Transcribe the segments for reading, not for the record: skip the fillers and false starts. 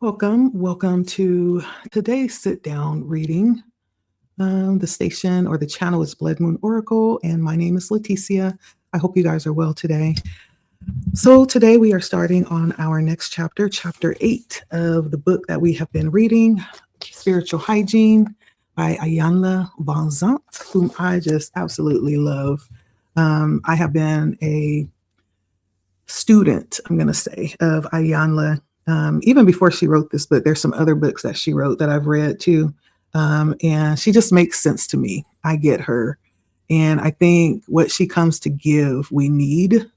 Welcome to today's sit down reading. The station or the channel is Blood Moon Oracle, and my name is Leticia. I hope you guys are well today. So, today we are starting on our next chapter, chapter 8 of the book that we have been reading, Spiritual Hygiene by Iyanla Doesnt, whom I just absolutely love. I have been a student, I'm going to say, of Iyanla. Even before she wrote this book, there's some other books that she wrote that I've read too. And she just makes sense to me. I get her. And I think what she comes to give, we need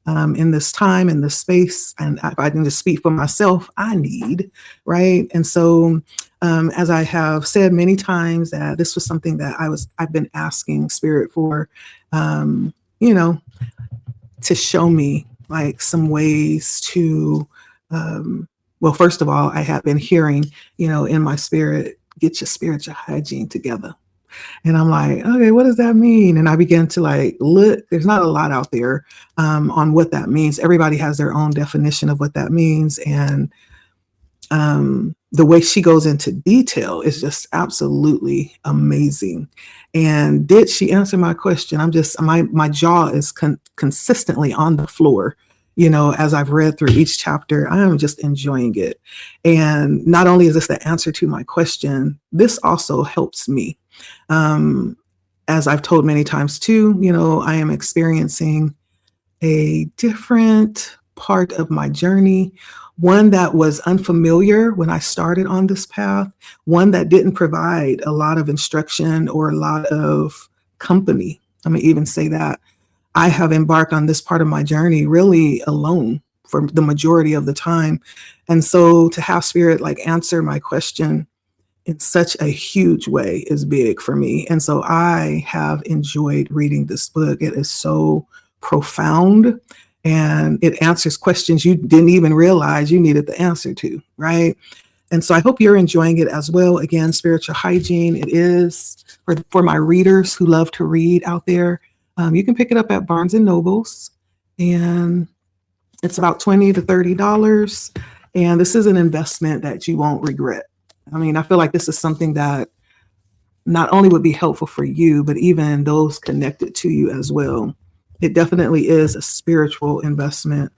in this time, in this space. And if I can just speak for myself, I need, right? And so, as I have said many times, that this was something that I've been asking Spirit for, to show me like some ways to, well, first of all, I have been hearing, in my spirit, get your spiritual hygiene together. And I'm like, okay, what does that mean? And I began to look, there's not a lot out there on what that means. Everybody has their own definition of what that means. And the way she goes into detail is just absolutely amazing. And did she answer my question? I'm just, my jaw is consistently on the floor. As I've read through each chapter, I am just enjoying it. And not only is this the answer to my question, this also helps me. As I've told many times too, I am experiencing a different part of my journey, one that was unfamiliar when I started on this path, one that didn't provide a lot of instruction or a lot of company. I'm gonna even say that. I have embarked on this part of my journey really alone for the majority of the time. And so to have Spirit answer my question in such a huge way is big for me. And so I have enjoyed reading this book. It is so profound and it answers questions you didn't even realize you needed the answer to, right? And so I hope you're enjoying it as well. Again, Spiritual Hygiene, it is for my readers who love to read out there. You can pick it up at Barnes and Nobles, and it's about $20 to $30. And this is an investment that you won't regret. I mean, I feel like this is something that not only would be helpful for you, but even those connected to you as well. It definitely is a spiritual investment.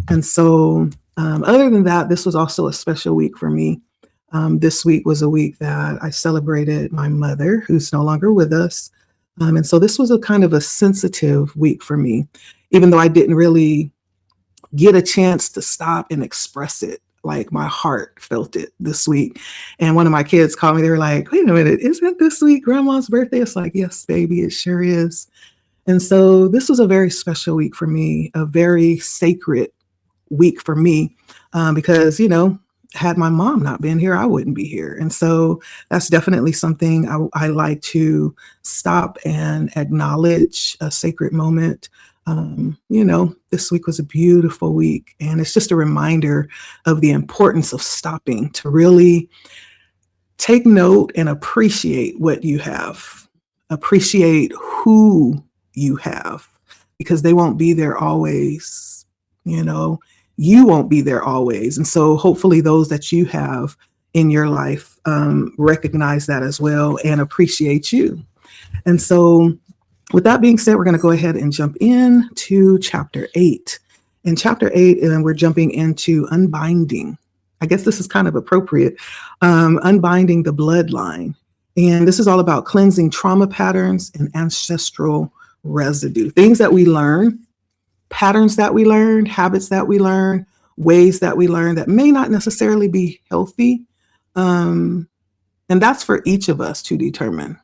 And so, other than that, this was also a special week for me. This week was a week that I celebrated my mother, who's no longer with us. And so this was a kind of a sensitive week for me, even though I didn't really get a chance to stop and express it. Like my heart felt it this week. And one of my kids called me, they were like, wait a minute, isn't this week Grandma's birthday? It's like, yes, baby, it sure is. And so this was a very special week for me, a very sacred week for me, because, had my mom not been here, I wouldn't be here. And so that's definitely something I like to stop and acknowledge, a sacred moment. This week was a beautiful week. And it's just a reminder of the importance of stopping to really take note and appreciate what you have, appreciate who you have, because they won't be there always, you won't be there always. And so hopefully those that you have in your life recognize that as well and appreciate you. And so with that being said, we're going to go ahead and jump in to chapter 8. In chapter 8, and we're jumping into unbinding. I guess this is kind of appropriate. Unbinding the bloodline. And this is all about cleansing trauma patterns and ancestral residue, things that we learn, patterns that we learn, habits that we learn, ways that we learn that may not necessarily be healthy. And that's for each of us to determine.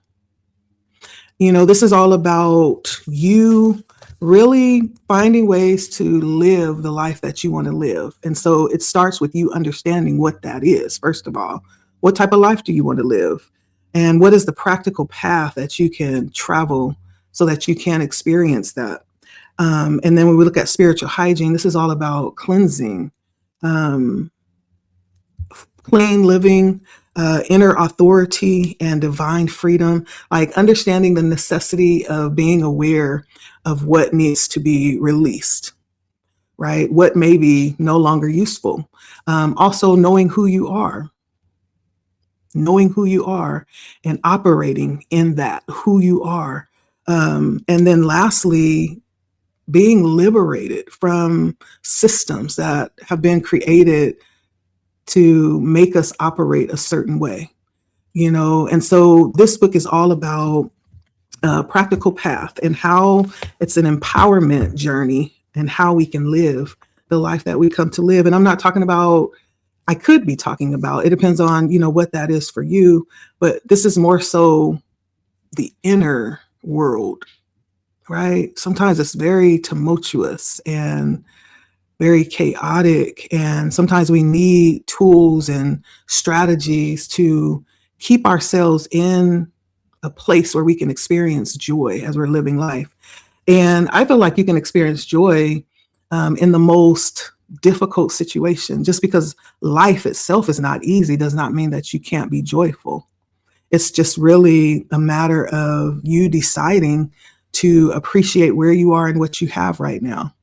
This is all about you really finding ways to live the life that you want to live. And so it starts with you understanding what that is. First of all, what type of life do you want to live? And what is the practical path that you can travel so that you can experience that? And then when we look at spiritual hygiene, this is all about cleansing, clean living, inner authority and divine freedom, like understanding the necessity of being aware of what needs to be released. right? What may be no longer useful. Also knowing who you are, and operating in that, who you are. And then lastly, being liberated from systems that have been created to make us operate a certain way, And so this book is all about practical path and how it's an empowerment journey and how we can live the life that we come to live. And I'm not talking about, I could be talking about, it depends on, what that is for you, but this is more so the inner world, right? Sometimes it's very tumultuous and very chaotic. And sometimes we need tools and strategies to keep ourselves in a place where we can experience joy as we're living life. And I feel like you can experience joy in the most difficult situation. Just because life itself is not easy does not mean that you can't be joyful. It's just really a matter of you deciding to appreciate where you are and what you have right now.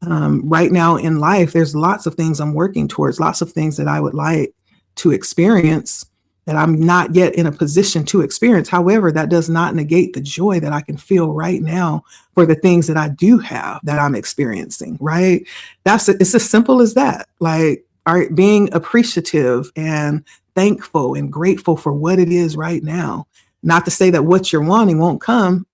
Right now in life, there's lots of things I'm working towards, lots of things that I would like to experience that I'm not yet in a position to experience. However, that does not negate the joy that I can feel right now for the things that I do have that I'm experiencing, right? It's as simple as that. Like, being appreciative and thankful and grateful for what it is right now. Not to say that what you're wanting won't come,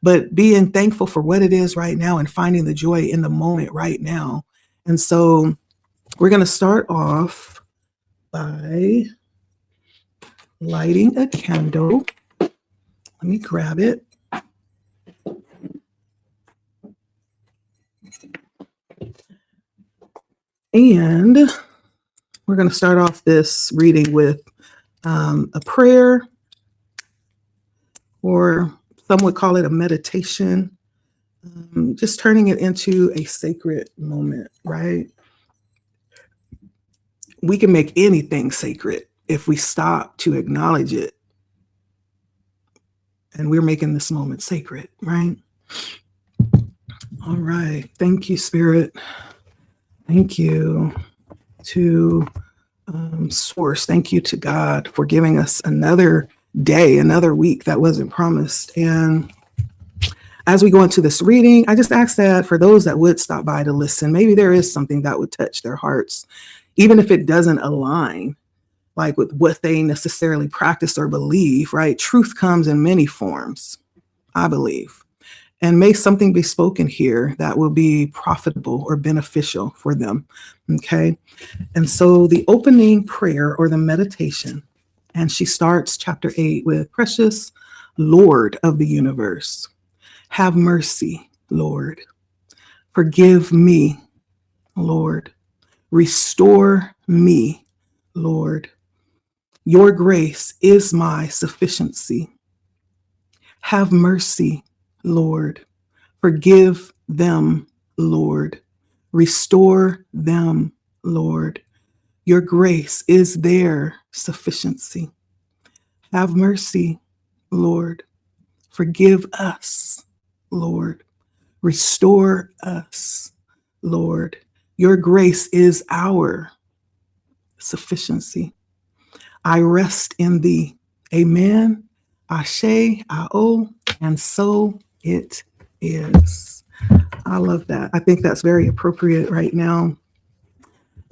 but being thankful for what it is right now and finding the joy in the moment right now. And so we're going to start off by lighting a candle. Let me grab it. And we're going to start off this reading with a prayer, or some would call it a meditation, just turning it into a sacred moment, right? We can make anything sacred if we stop to acknowledge it. And we're making this moment sacred, right? All right. Thank you, Spirit. Thank you to Source. Thank you to God for giving us another day, another week that wasn't promised. And as we go into this reading, I just ask that for those that would stop by to listen, maybe there is something that would touch their hearts, even if it doesn't align like with what they necessarily practice or believe, right? Truth comes in many forms, I believe. And may something be spoken here that will be profitable or beneficial for them, okay? And so the opening prayer or the meditation, and she starts chapter 8 with, precious Lord of the universe, have mercy, Lord. Forgive me, Lord. Restore me, Lord. Your grace is my sufficiency. Have mercy, Lord. Forgive them, Lord. Restore them, Lord. Your grace is their sufficiency. Have mercy, Lord. Forgive us, Lord. Restore us, Lord. Your grace is our sufficiency. I rest in thee. Amen. Ashe, Ao, and so it is. I love that. I think that's very appropriate right now.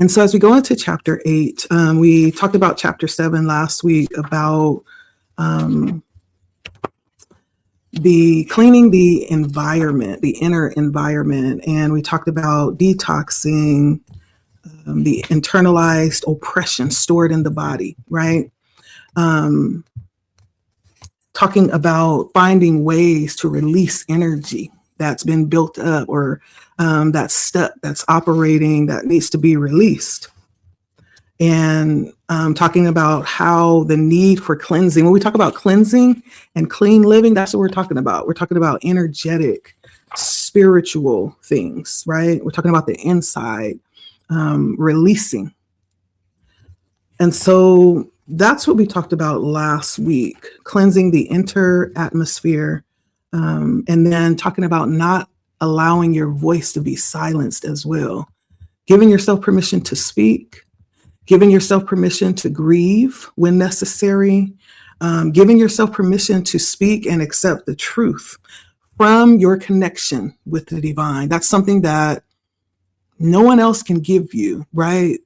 And so as we go into chapter 8, we talked about chapter 7 last week about the cleaning the environment, the inner environment. And we talked about detoxing the internalized oppression stored in the body, right? Talking about finding ways to release energy that's been built up or that's stuck, that's operating, that needs to be released. And talking about how the need for cleansing, when we talk about cleansing and clean living, that's what we're talking about. We're talking about energetic, spiritual things, right? We're talking about the inside, releasing. And so that's what we talked about last week, cleansing the inner atmosphere, and then talking about not allowing your voice to be silenced as well, giving yourself permission to speak, giving yourself permission to grieve when necessary, giving yourself permission to speak and accept the truth from your connection with the divine. That's something that no one else can give you, right?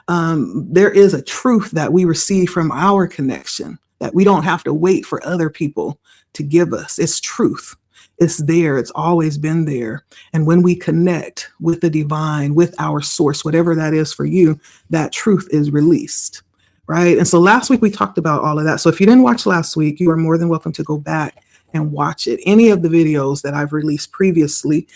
There is a truth that we receive from our connection that we don't have to wait for other people to give us. It's truth. It's there. It's always been there. And when we connect with the divine, with our source, whatever that is for you, that truth is released, right? And so last week we talked about all of that. So if you didn't watch last week, you are more than welcome to go back and watch it. Any of the videos that I've released previously,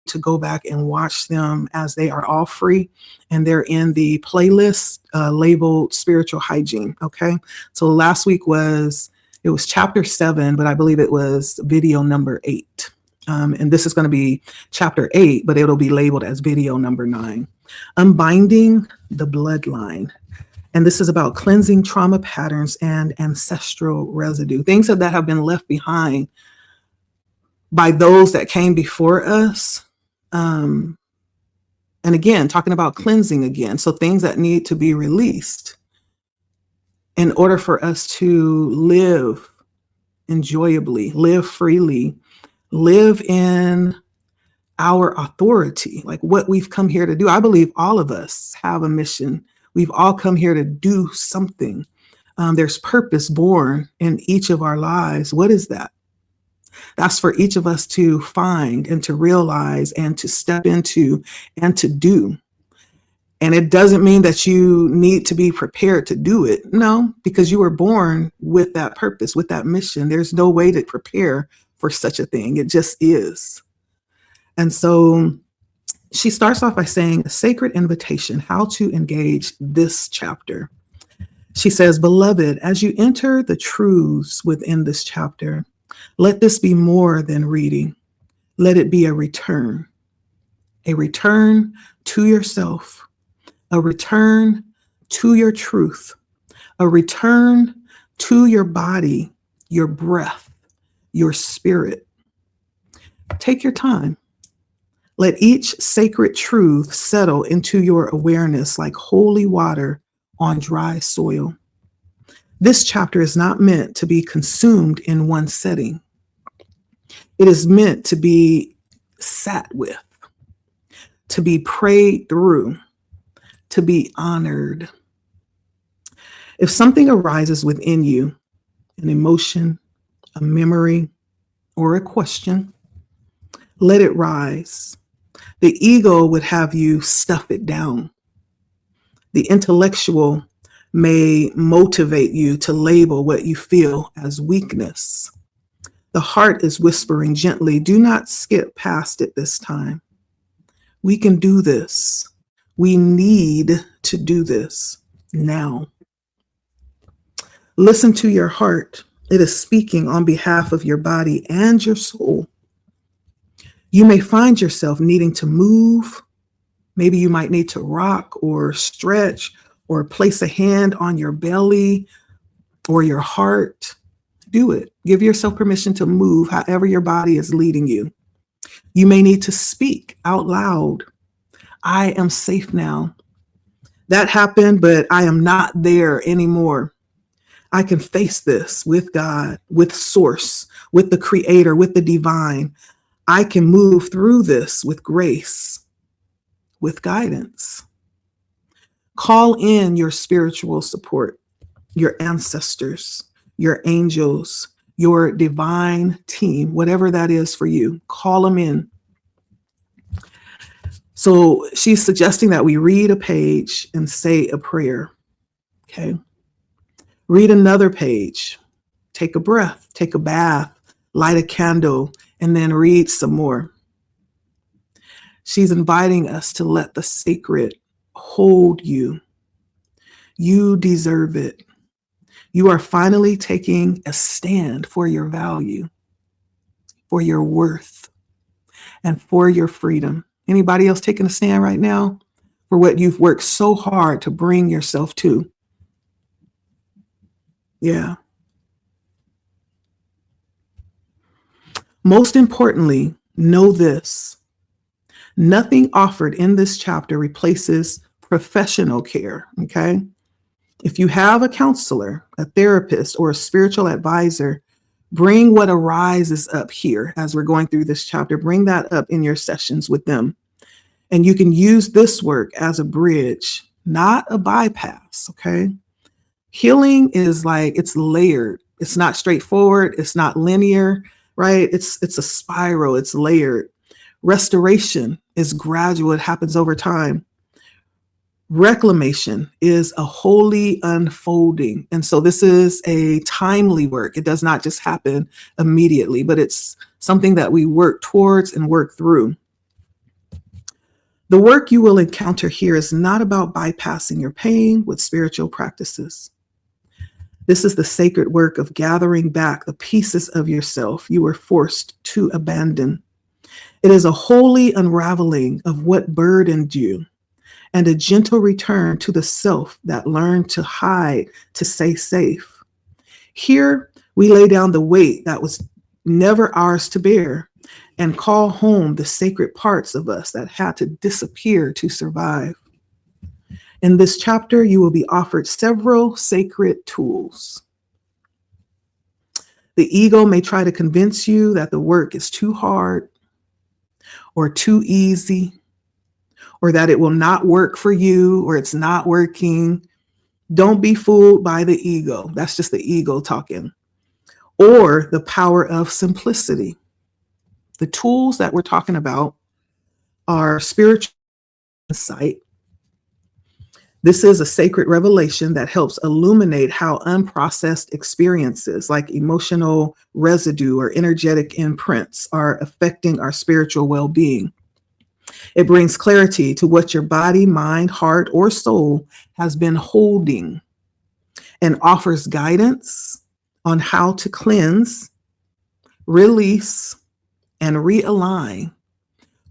to go back and watch them, as they are all free and they're in the playlist labeled Spiritual Hygiene. Okay. So last week it was chapter 7, but I believe it was video number 8. And this is going to be chapter 8, but it'll be labeled as video number 9. Unbinding the bloodline. And this is about cleansing trauma patterns and ancestral residue, things that have been left behind by those that came before us. And again, talking about cleansing again. So things that need to be released in order for us to live enjoyably, live freely, live in our authority, like what we've come here to do. I believe all of us have a mission. We've all come here to do something. There's purpose born in each of our lives. What is that? That's for each of us to find and to realize and to step into and to do. And it doesn't mean that you need to be prepared to do it. No, because you were born with that purpose, with that mission. There's no way to prepare for such a thing. It just is. And so she starts off by saying a sacred invitation, how to engage this chapter. She says, beloved, as you enter the truths within this chapter, let this be more than reading. Let it be a return to yourself, a return to your truth, a return to your body, your breath, your spirit. Take your time. Let each sacred truth settle into your awareness like holy water on dry soil. This chapter is not meant to be consumed in one setting. It is meant to be sat with, to be prayed through, to be honored. If something arises within you, an emotion, a memory, or a question, let it rise. The ego would have you stuff it down. The intellectual may motivate you to label what you feel as weakness. The heart is whispering gently, do not skip past it this time. We can do this. We need to do this now. Listen to your heart. It is speaking on behalf of your body and your soul. You may find yourself needing to move. Maybe you might need to rock or stretch or place a hand on your belly or your heart. Do it. Give yourself permission to move however your body is leading you. You may need to speak out loud. I am safe now. That happened, but I am not there anymore. I can face this with God, with Source, with the Creator, with the divine. I can move through this with grace, with guidance. Call in your spiritual support, your ancestors, your angels, your divine team, whatever that is for you. Call them in. So she's suggesting that we read a page and say a prayer. Okay. Read another page. Take a breath, take a bath, light a candle, and then read some more. She's inviting us to let the sacred hold you. You deserve it. You are finally taking a stand for your value, for your worth, and for your freedom. Anybody else taking a stand right now for what you've worked so hard to bring yourself to? Yeah. Most importantly, Know this: nothing offered in this chapter replaces professional care, okay? If you have a counselor, a therapist, or a spiritual advisor, bring what arises up here as we're going through this chapter. Bring that up in your sessions with them. And you can use this work as a bridge, not a bypass, okay? Healing is like, it's layered. It's not straightforward. It's not linear, right? It's a spiral. It's layered. Restoration is gradual. It happens over time. Reclamation is a holy unfolding. And so this is a timely work. It does not just happen immediately, but it's something that we work towards and work through. The work you will encounter here is not about bypassing your pain with spiritual practices. This is the sacred work of gathering back the pieces of yourself you were forced to abandon. It is a holy unraveling of what burdened you, and a gentle return to the self that learned to hide to stay safe. Here, we lay down the weight that was never ours to bear and call home the sacred parts of us that had to disappear to survive. In this chapter, you will be offered several sacred tools. The ego may try to convince you that the work is too hard or too easy, or that it will not work for you, or it's not working. Don't be fooled by the ego. That's just the ego talking. Or the power of simplicity. The tools that we're talking about are spiritual insight. This is a sacred revelation that helps illuminate how unprocessed experiences like emotional residue or energetic imprints are affecting our spiritual well-being. It brings clarity to what your body, mind, heart, or soul has been holding and offers guidance on how to cleanse, release, and realign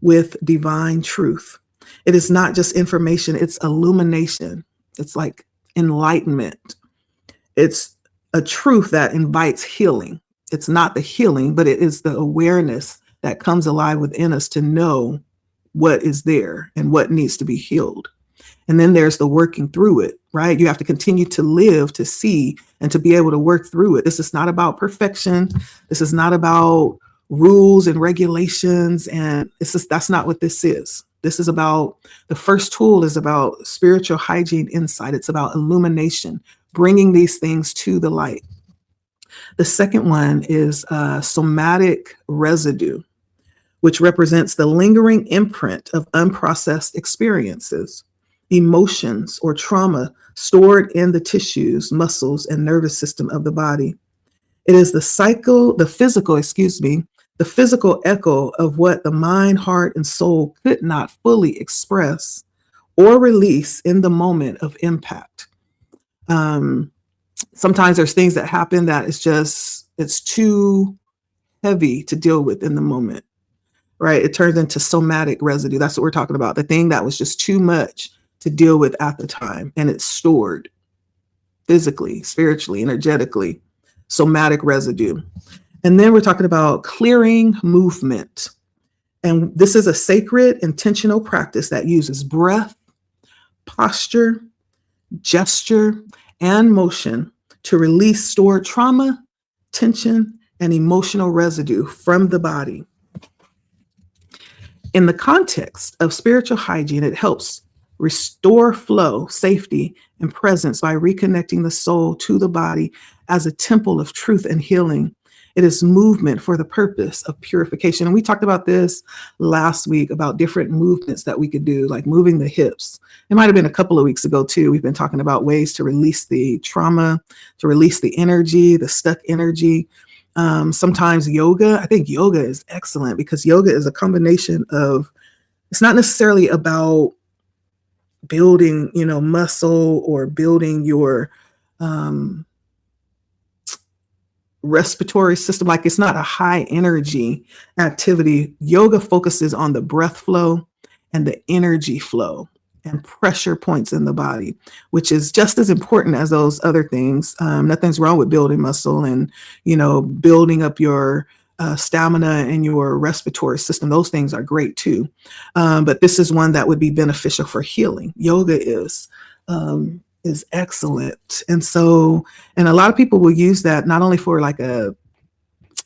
with divine truth. It is not just information, it's illumination. It's like enlightenment. It's a truth that invites healing. It's not the healing, but it is the awareness that comes alive within us to know what is there and what needs to be healed. And then there's the working through it, right? You have to continue to live, to see, and to be able to work through it. This is not about perfection. This is not about rules and regulations. And that's not what this is. This is about, the first tool is about spiritual hygiene insight. It's about illumination, bringing these things to the light. The second one is somatic residue, which represents the lingering imprint of unprocessed experiences, emotions, or trauma stored in the tissues, muscles, and nervous system of the body. It is the physical echo of what the mind, heart, and soul could not fully express or release in the moment of impact. Sometimes there's things that happen that it's too heavy to deal with in the moment, right? It turns into somatic residue. That's what we're talking about. The thing that was just too much to deal with at the time, and it's stored physically, spiritually, energetically, somatic residue. And then we're talking about clearing movement. And this is a sacred, intentional practice that uses breath, posture, gesture, and motion to release stored trauma, tension, and emotional residue from the body. In the context of spiritual hygiene, it helps restore flow, safety, and presence by reconnecting the soul to the body as a temple of truth and healing. It is movement for the purpose of purification. And we talked about this last week about different movements that we could do, like moving the hips. It might have been a couple of weeks ago too. We've been talking about ways to release the trauma, to release the energy, the stuck energy. Sometimes yoga, I think yoga is excellent because yoga is a combination of, it's not necessarily about building, muscle or building your respiratory system. Like, it's not a high energy activity. Yoga focuses on the breath flow and the energy flow and pressure points in the body, which is just as important as those other things. Nothing's wrong with building muscle and, building up your stamina and your respiratory system. Those things are great too. But this is one that would be beneficial for healing. Yoga is excellent. And so, and a lot of people will use that not only for like a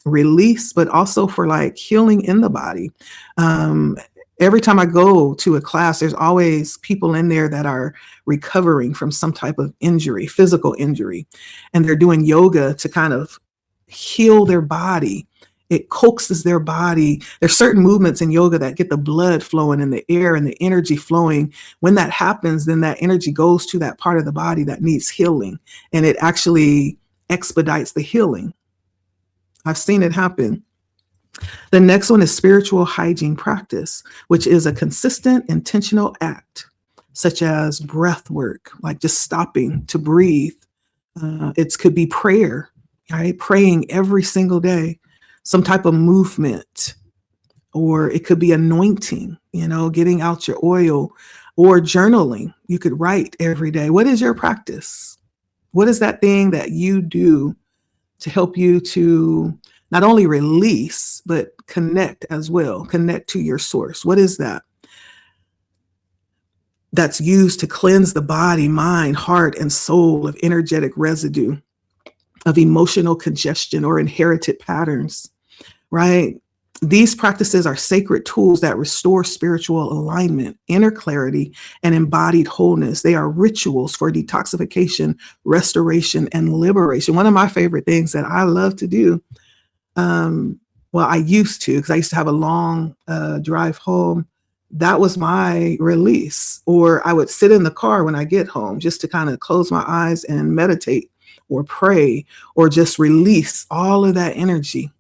release, but also for like healing in the body. Every time I go to a class, there's always people in there that are recovering from some type of injury, physical injury, and they're doing yoga to kind of heal their body. It coaxes their body. There's certain movements in yoga that get the blood flowing in the air and the energy flowing. When that happens, then that energy goes to that part of the body that needs healing, and it actually expedites the healing. I've seen it happen. The next one is spiritual hygiene practice, which is a consistent, intentional act, such as breath work, like just stopping to breathe. It could be prayer, right? Praying every single day, some type of movement, or it could be anointing, getting out your oil, or journaling. You could write every day. What is your practice? What is that thing that you do to help you to not only release, but connect as well, connect to your source? What is that? That's used to cleanse the body, mind, heart, and soul of energetic residue, of emotional congestion or inherited patterns, right? These practices are sacred tools that restore spiritual alignment, inner clarity, and embodied wholeness. They are rituals for detoxification, restoration, and liberation. One of my favorite things that I love to do, well, I used to, because I used to have a long drive home. That was my release. Or I would sit in the car when I get home just to kind of close my eyes and meditate or pray or just release all of that energy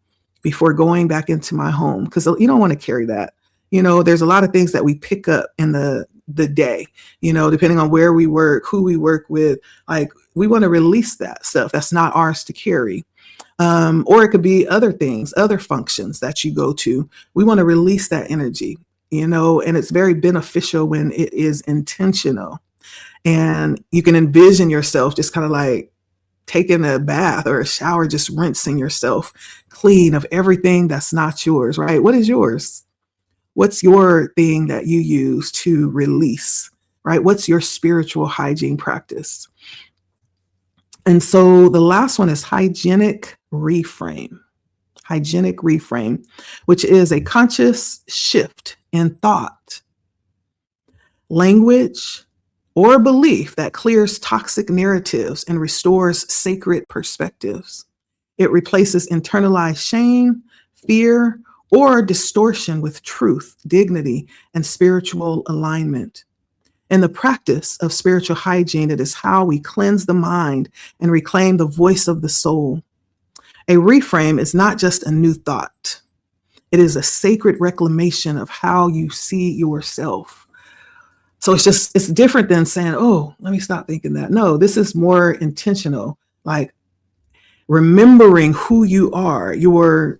before going back into my home, because you don't want to carry that. There's a lot of things that we pick up in the day, depending on where we work, who we work with. Like, we want to release that stuff that's not ours to carry. Or it could be other things, other functions that you go to. We want to release that energy, and it's very beneficial when it is intentional. And you can envision yourself just kind of like taking a bath or a shower, just rinsing yourself clean of everything that's not yours, right? What is yours? What's your thing that you use to release, right? What's your spiritual hygiene practice? And so the last one is hygienic reframe. Hygienic reframe, which is a conscious shift in thought, language, or belief that clears toxic narratives and restores sacred perspectives. It replaces internalized shame, fear, or distortion with truth, dignity, and spiritual alignment. In the practice of spiritual hygiene, it is how we cleanse the mind and reclaim the voice of the soul. A reframe is not just a new thought. It is a sacred reclamation of how you see yourself. So it's different than saying, oh, let me stop thinking that. No, this is more intentional, like remembering who you are. You're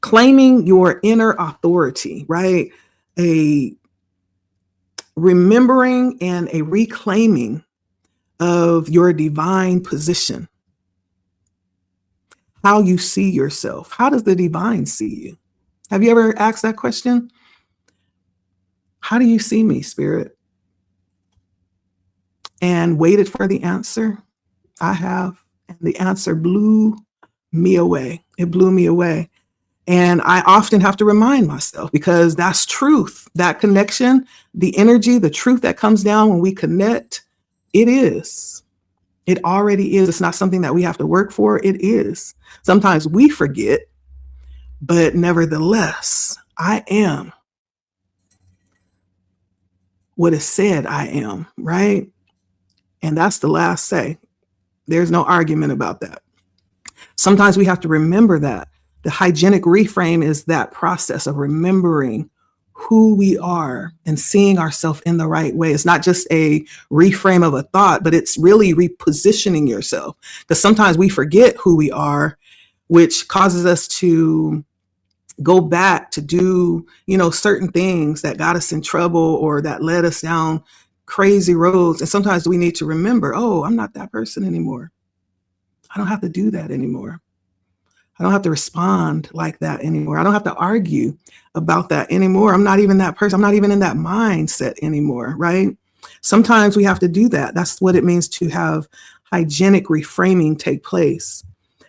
claiming your inner authority, right? A remembering and a reclaiming of your divine position. How you see yourself. How does the divine see you? Have you ever asked that question? How do you see me, Spirit? And waited for the answer? I have. And the answer blew me away. It blew me away. And I often have to remind myself, because that's truth. That connection, the energy, the truth that comes down when we connect, it is. It already is. It's not something that we have to work for. It is. Sometimes we forget, but nevertheless, I am what is said I am, right? And that's the last say. There's no argument about that. Sometimes we have to remember that. The hygienic reframe is that process of remembering who we are and seeing ourselves in the right way. It's not just a reframe of a thought, but it's really repositioning yourself. Because sometimes we forget who we are, which causes us to go back to do, certain things that got us in trouble or that led us down crazy roads. And sometimes we need to remember, oh, I'm not that person anymore. I don't have to do that anymore. I don't have to respond like that anymore. I don't have to argue about that anymore. I'm not even that person. I'm not even in that mindset anymore, right? Sometimes we have to do that. That's what it means to have hygienic reframing take place.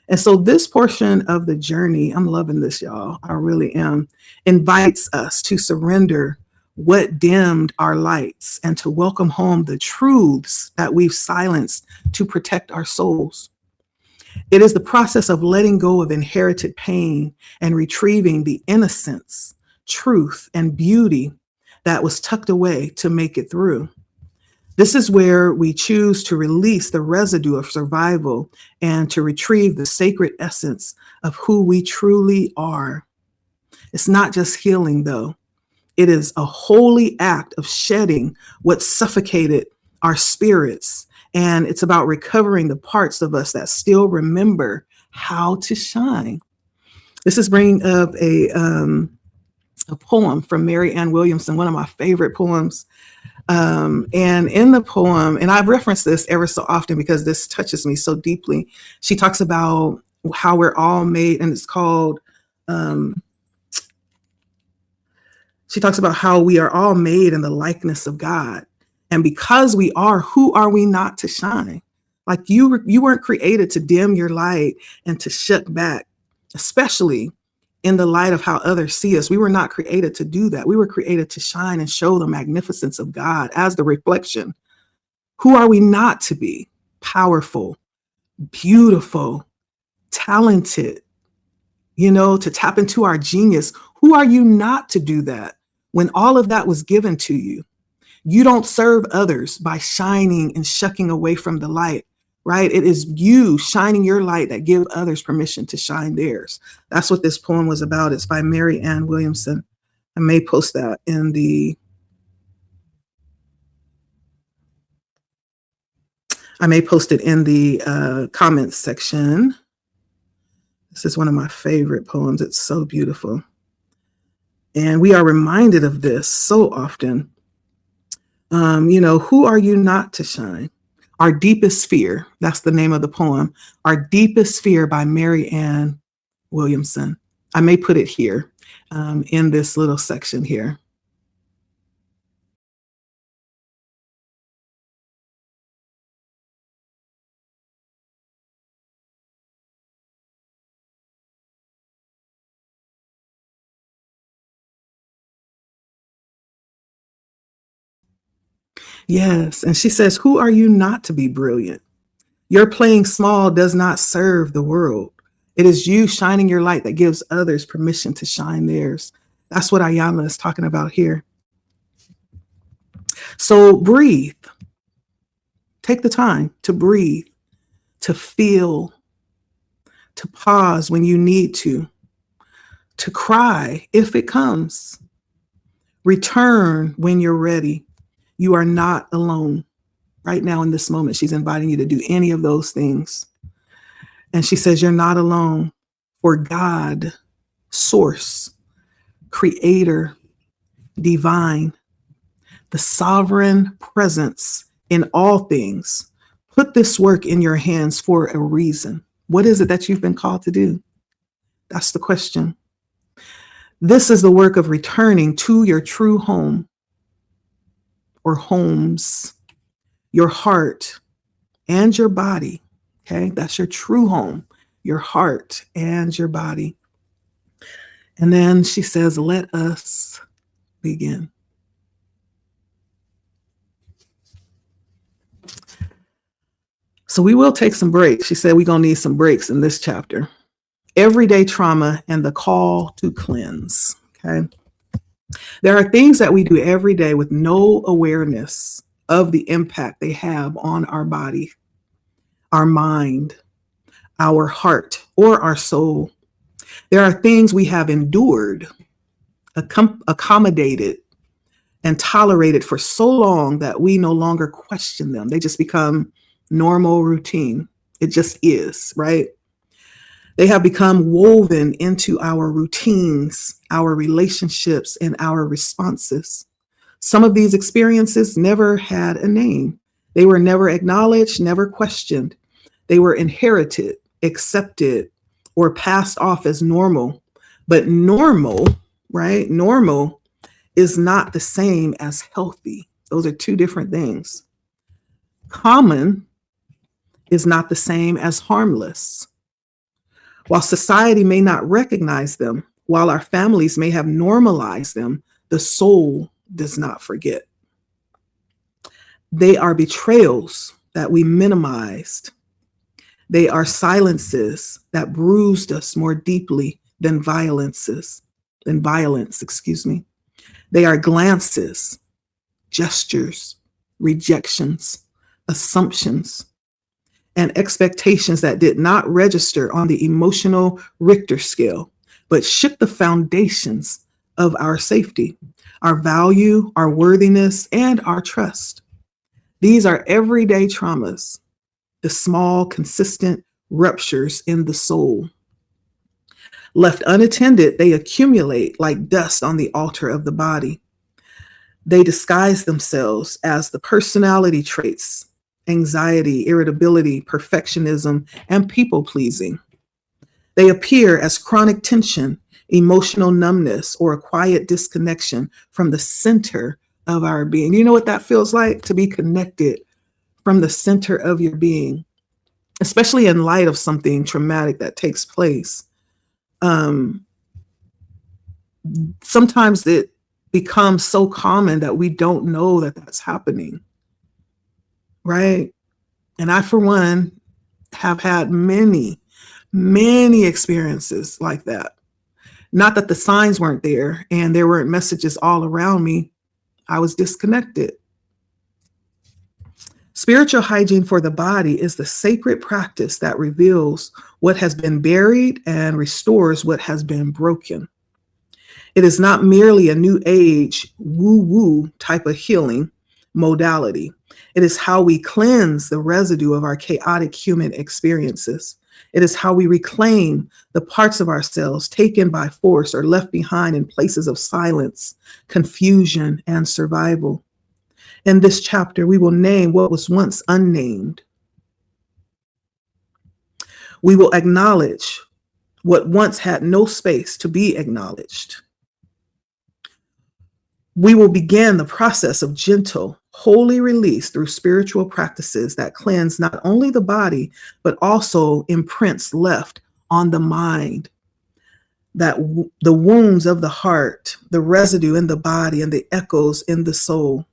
And so this portion of the journey, I'm loving this, y'all. I really am, invites us to surrender what dimmed our lights and to welcome home the truths that we've silenced to protect our souls. It is the process of letting go of inherited pain and retrieving the innocence, truth, and beauty that was tucked away to make it through. This is where we choose to release the residue of survival and to retrieve the sacred essence of who we truly are. It's not just healing, though. It is a holy act of shedding what suffocated our spirits. And it's about recovering the parts of us that still remember how to shine. This is bringing up a poem from Mary Ann Williamson, one of my favorite poems. And in the poem, and I've referenced this ever so often because this touches me so deeply, she talks about how we're all made, and it's called, she talks about how we are all made in the likeness of God. And because we are, who are we not to shine? Like you weren't created to dim your light and to shut back, especially in the light of how others see us. We were not created to do that. We were created to shine and show the magnificence of God as the reflection. Who are we not to be? Powerful, beautiful, talented, to tap into our genius. Who are you not to do that when all of that was given to you? You don't serve others by shining and shucking away from the light, right? It is you shining your light that give others permission to shine theirs. That's what this poem was about. It's by Mary Ann Williamson. I may post that in the comments section. This is one of my favorite poems. It's so beautiful. And we are reminded of this so often. Who are you not to shine? Our Deepest Fear. That's the name of the poem. Our Deepest Fear by Mary Ann Williamson. I may put it here in this little section here. Yes. And she says, who are you not to be brilliant? Your playing small does not serve the world. It is you shining your light that gives others permission to shine theirs. That's what Ayala is talking about here. So breathe. Take the time to breathe, to feel, to pause when you need to cry if it comes. Return when you're ready. You are not alone. Right now in this moment, she's inviting you to do any of those things. And she says, you're not alone, for God, source, creator, divine, the sovereign presence in all things, put this work in your hands for a reason. What is it that you've been called to do? That's the question. This is the work of returning to your true home or homes, your heart and your body. Okay, that's your true home, your heart and your body. And then she says, let us begin. So we will take some breaks. She said we're going to need some breaks in this chapter. Everyday trauma and the call to cleanse. Okay. There are things that we do every day with no awareness of the impact they have on our body, our mind, our heart, or our soul. There are things we have endured, accommodated, and tolerated for so long that we no longer question them. They just become normal routine. It just is, right? They have become woven into our routines, our relationships, and our responses. Some of these experiences never had a name. They were never acknowledged, never questioned. They were inherited, accepted, or passed off as normal. But normal, right? Normal is not the same as healthy. Those are two different things. Common is not the same as harmless. While society may not recognize them, while our families may have normalized them, the soul does not forget. They are betrayals that we minimized. They are silences that bruised us more deeply than violence, excuse me. They are glances, gestures, rejections, assumptions, and expectations that did not register on the emotional Richter scale, but shook the foundations of our safety, our value, our worthiness, and our trust. These are everyday traumas, the small, consistent ruptures in the soul. Left unattended, they accumulate like dust on the altar of the body. They disguise themselves as the personality traits, anxiety, irritability, perfectionism, and people-pleasing. They appear as chronic tension, emotional numbness, or a quiet disconnection from the center of our being. You know what that feels like? To be connected from the center of your being, especially in light of something traumatic that takes place. Sometimes it becomes so common that we don't know that that's happening, right? And I, for one, have had many experiences like that. Not that the signs weren't there and there weren't messages all around me. I was disconnected. Spiritual hygiene for the body is the sacred practice that reveals what has been buried and restores what has been broken. It is not merely a new age woo-woo type of healing modality. It is how we cleanse the residue of our chaotic human experiences. It is how we reclaim the parts of ourselves taken by force or left behind in places of silence, confusion, and survival. In this chapter, we will name what was once unnamed. We will acknowledge what once had no space to be acknowledged. We will begin the process of gentle, holy release through spiritual practices that cleanse not only the body, but also imprints left on the mind, that the wounds of the heart, the residue in the body, and the echoes in the soul.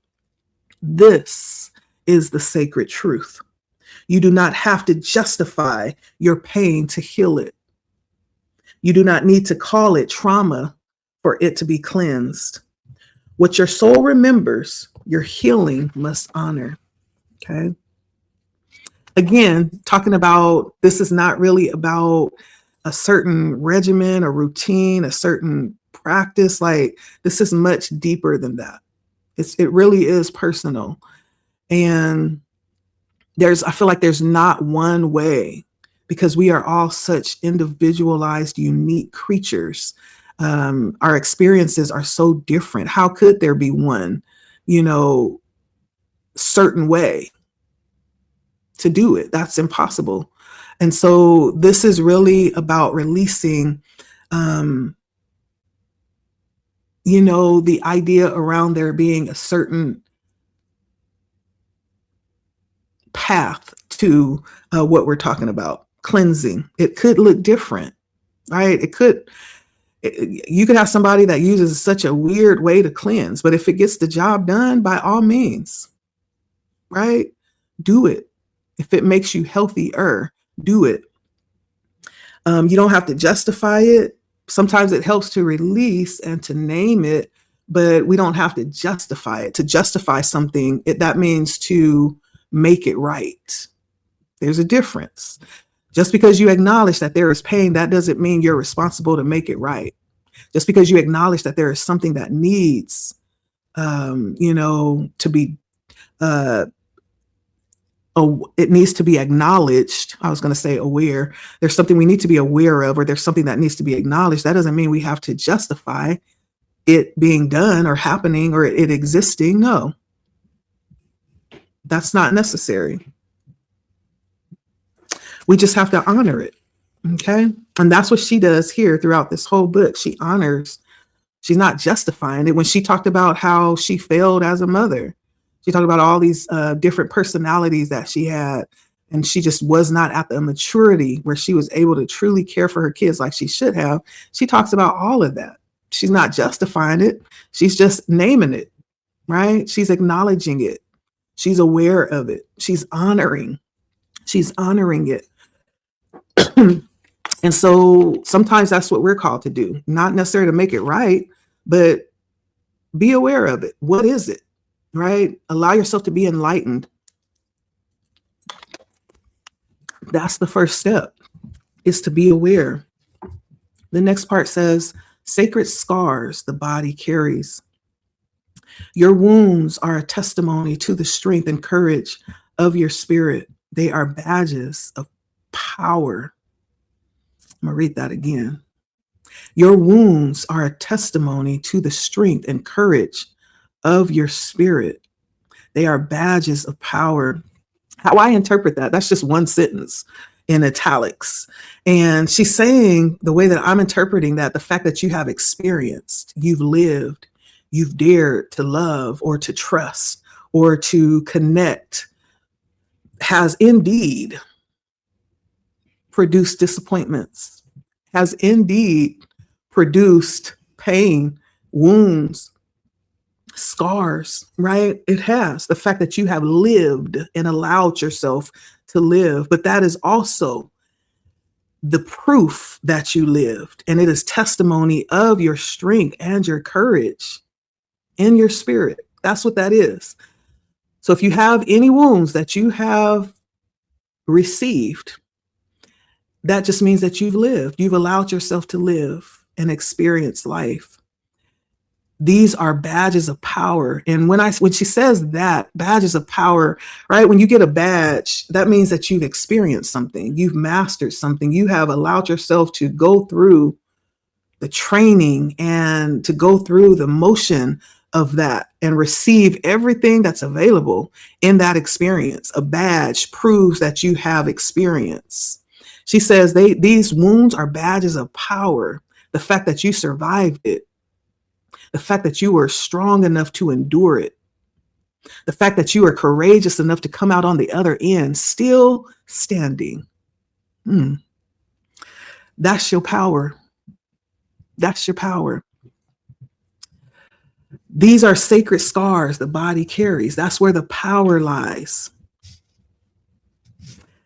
This is the sacred truth. You do not have to justify your pain to heal it. You do not need to call it trauma for it to be cleansed. What your soul remembers, your healing must honor. Okay. Again, talking about this is not really about a certain regimen, a routine, a certain practice. Like, this is much deeper than that. It really is personal. And I feel like there's not one way, because we are all such individualized, unique creatures. Our experiences are so different. How could there be one, certain way to do it? That's impossible. And so this is really about releasing, the idea around there being a certain path to what we're talking about, cleansing. It could look different, right? You could have somebody that uses such a weird way to cleanse, but if it gets the job done, by all means, right? Do it. If it makes you healthier, do it. You don't have to justify it. Sometimes it helps to release and to name it, but we don't have to justify it. To justify something, that means to make it right. There's a difference. Just because you acknowledge that there is pain, that doesn't mean you're responsible to make it right. Just because you acknowledge that there is something that needs, to be, it needs to be acknowledged. I was going to say aware. There's something we need to be aware of, or there's something that needs to be acknowledged. That doesn't mean we have to justify it being done or happening or it existing. No, that's not necessary. We just have to honor it. Okay. And that's what she does here throughout this whole book. She honors, she's not justifying it. When she talked about how she failed as a mother, she talked about all these different personalities that she had. And she just was not at the maturity where she was able to truly care for her kids like she should have. She talks about all of that. She's not justifying it. She's just naming it, right? She's acknowledging it. She's aware of it. She's honoring it. And so sometimes that's what we're called to do, not necessarily to make it right, but be aware of it. What is it, right? Allow yourself to be enlightened. That's the first step, is to be aware. The next part says, sacred scars the body carries. Your wounds are a testimony to the strength and courage of your spirit. They are badges of power. I'm going to read that again. Your wounds are a testimony to the strength and courage of your spirit. They are badges of power. How I interpret that, that's just one sentence in italics. And she's saying, the way that I'm interpreting that, the fact that you have experienced, you've lived, you've dared to love or to trust or to connect, has indeed produced disappointments, has indeed produced pain, wounds, scars, right? It has. The fact that you have lived and allowed yourself to live, but that is also the proof that you lived. And it is testimony of your strength and your courage in your spirit. That's what that is. So if you have any wounds that you have received, that just means that you've lived. You've allowed yourself to live and experience life. These are badges of power. And when she says that, badges of power, right? When you get a badge, that means that you've experienced something, you've mastered something, you have allowed yourself to go through the training and to go through the motion of that and receive everything that's available in that experience. A badge proves that you have experience. She says these wounds are badges of power. The fact that you survived it, the fact that you were strong enough to endure it, the fact that you are courageous enough to come out on the other end, still standing. That's your power. That's your power. These are sacred scars the body carries. That's where the power lies.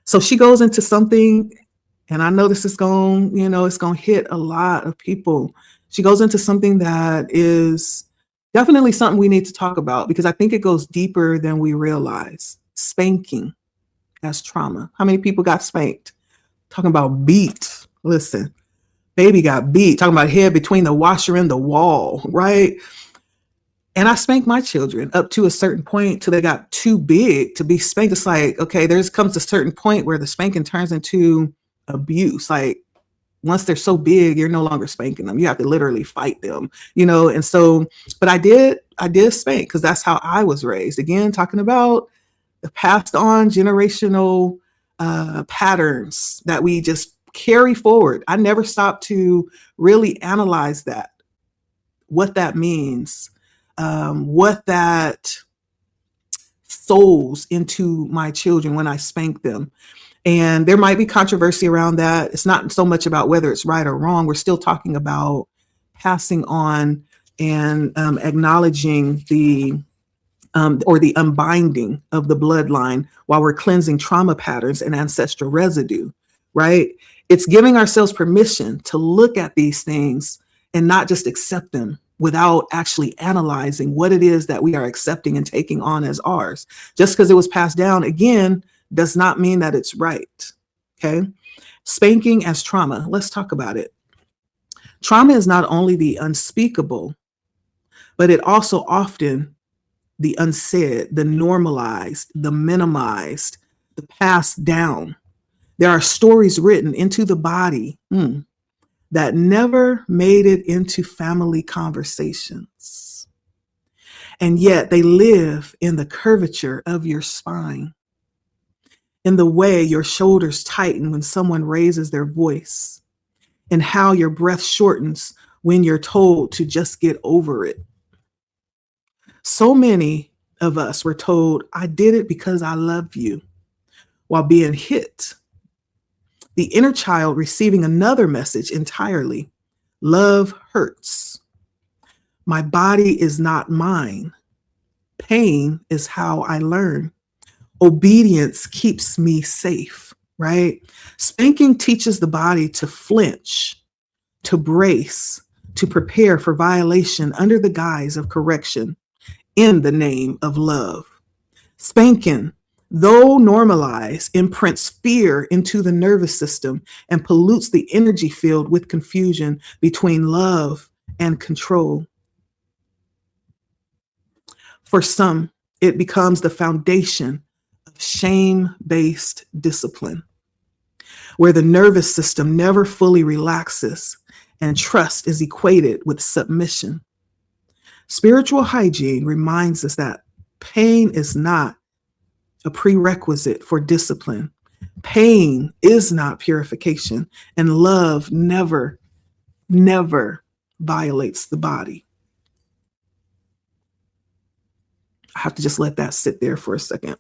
So she goes into something, and I know this is it's going to hit a lot of people. She goes into something that is definitely something we need to talk about, because I think it goes deeper than we realize. Spanking as trauma. How many people got spanked? Talking about beat. Listen, baby got beat. Talking about head between the washer and the wall, right? And I spanked my children up to a certain point till they got too big to be spanked. It's like, okay, comes a certain point where the spanking turns into abuse. Like, once they're so big, you're no longer spanking them. You have to literally fight them, And so, but I did spank, because that's how I was raised. Again, talking about the passed on generational patterns that we just carry forward. I never stopped to really analyze that, what that means, what that souls into my children when I spank them. And there might be controversy around that. It's not so much about whether it's right or wrong. We're still talking about passing on and acknowledging the unbinding of the bloodline while we're cleansing trauma patterns and ancestral residue, right? It's giving ourselves permission to look at these things and not just accept them without actually analyzing what it is that we are accepting and taking on as ours. Just because it was passed down, again, does not mean that it's right. Okay. Spanking as trauma. Let's talk about it. Trauma is not only the unspeakable, but it also often the unsaid, the normalized, the minimized, the passed down. There are stories written into the body that never made it into family conversations. And yet they live in the curvature of your spine, in the way your shoulders tighten when someone raises their voice, and how your breath shortens when you're told to just get over it. So many of us were told, I did it because I love you, while being hit. The inner child receiving another message entirely. Love hurts. My body is not mine. Pain is how I learn. Obedience keeps me safe, right? Spanking teaches the body to flinch, to brace, to prepare for violation under the guise of correction in the name of love. Spanking, though normalized, imprints fear into the nervous system and pollutes the energy field with confusion between love and control. For some, it becomes the foundation of shame-based discipline, where the nervous system never fully relaxes and trust is equated with submission. Spiritual hygiene reminds us that pain is not a prerequisite for discipline. Pain is not purification, and love never, never violates the body. I have to just let that sit there for a second.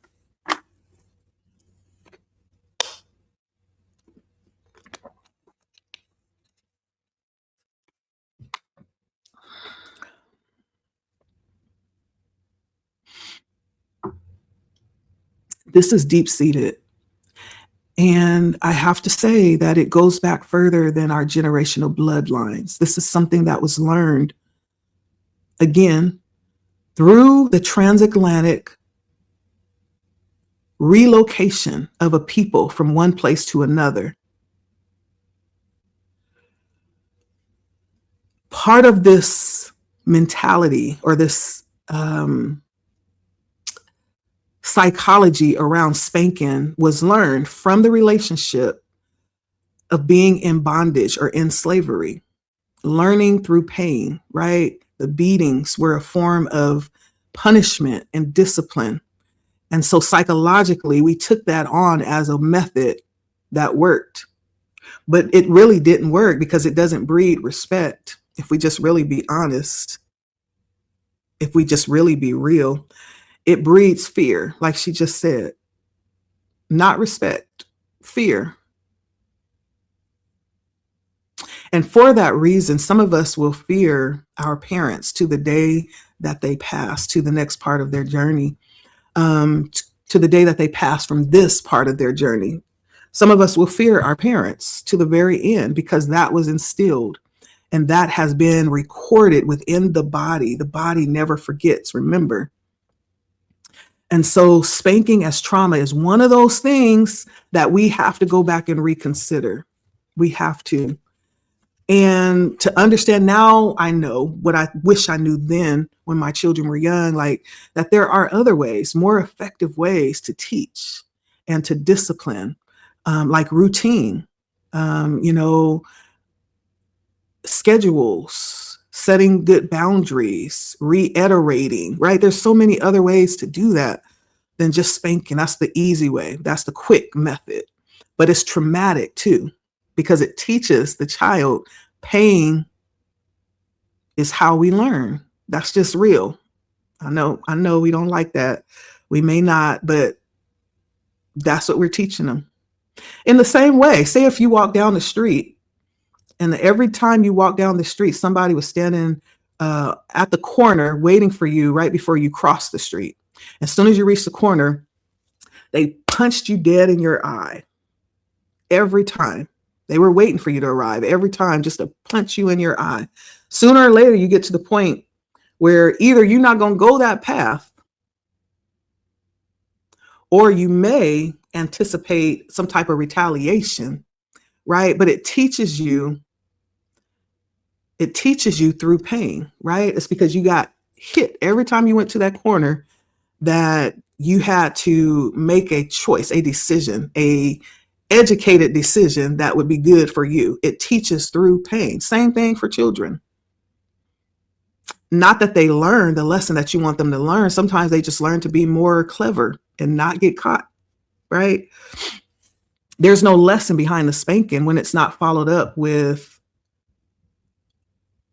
This is deep-seated. And I have to say that it goes back further than our generational bloodlines. This is something that was learned, again, through the transatlantic relocation of a people from one place to another. Part of this mentality or this psychology around spanking was learned from the relationship of being in bondage or in slavery, learning through pain, right? The beatings were a form of punishment and discipline. And so psychologically, we took that on as a method that worked. But it really didn't work because it doesn't breed respect. If we just really be honest, if we just really be real, it breeds fear, like she just said. Not respect, fear. And for that reason, some of us will fear our parents to the day that they pass, to the next part of their journey, to the day that they pass from this part of their journey. Some of us will fear our parents to the very end because that was instilled and that has been recorded within the body. The body never forgets, remember. And so spanking as trauma is one of those things that we have to go back and reconsider. We have to. And to understand now, I know what I wish I knew then when my children were young, like that there are other ways, more effective ways to teach and to discipline, like routine, schedules, setting good boundaries, reiterating, right? There's so many other ways to do that than just spanking. That's the easy way. That's the quick method. But it's traumatic too, because it teaches the child pain is how we learn. That's just real. I know we don't like that. We may not, but that's what we're teaching them. In the same way, say if you walk down the street and every time you walk down the street, somebody was standing at the corner waiting for you right before you cross the street. As soon as you reach the corner, they punched you dead in your eye. Every time. They were waiting for you to arrive every time just to punch you in your eye. Sooner or later, you get to the point where either you're not going to go that path or you may anticipate some type of retaliation, right? But it teaches you through pain, right? It's because you got hit every time you went to that corner that you had to make a choice, a decision, a educated decision that would be good for you. It teaches through pain. Same thing for children. Not that they learn the lesson that you want them to learn. Sometimes they just learn to be more clever and not get caught, right? There's no lesson behind the spanking when it's not followed up with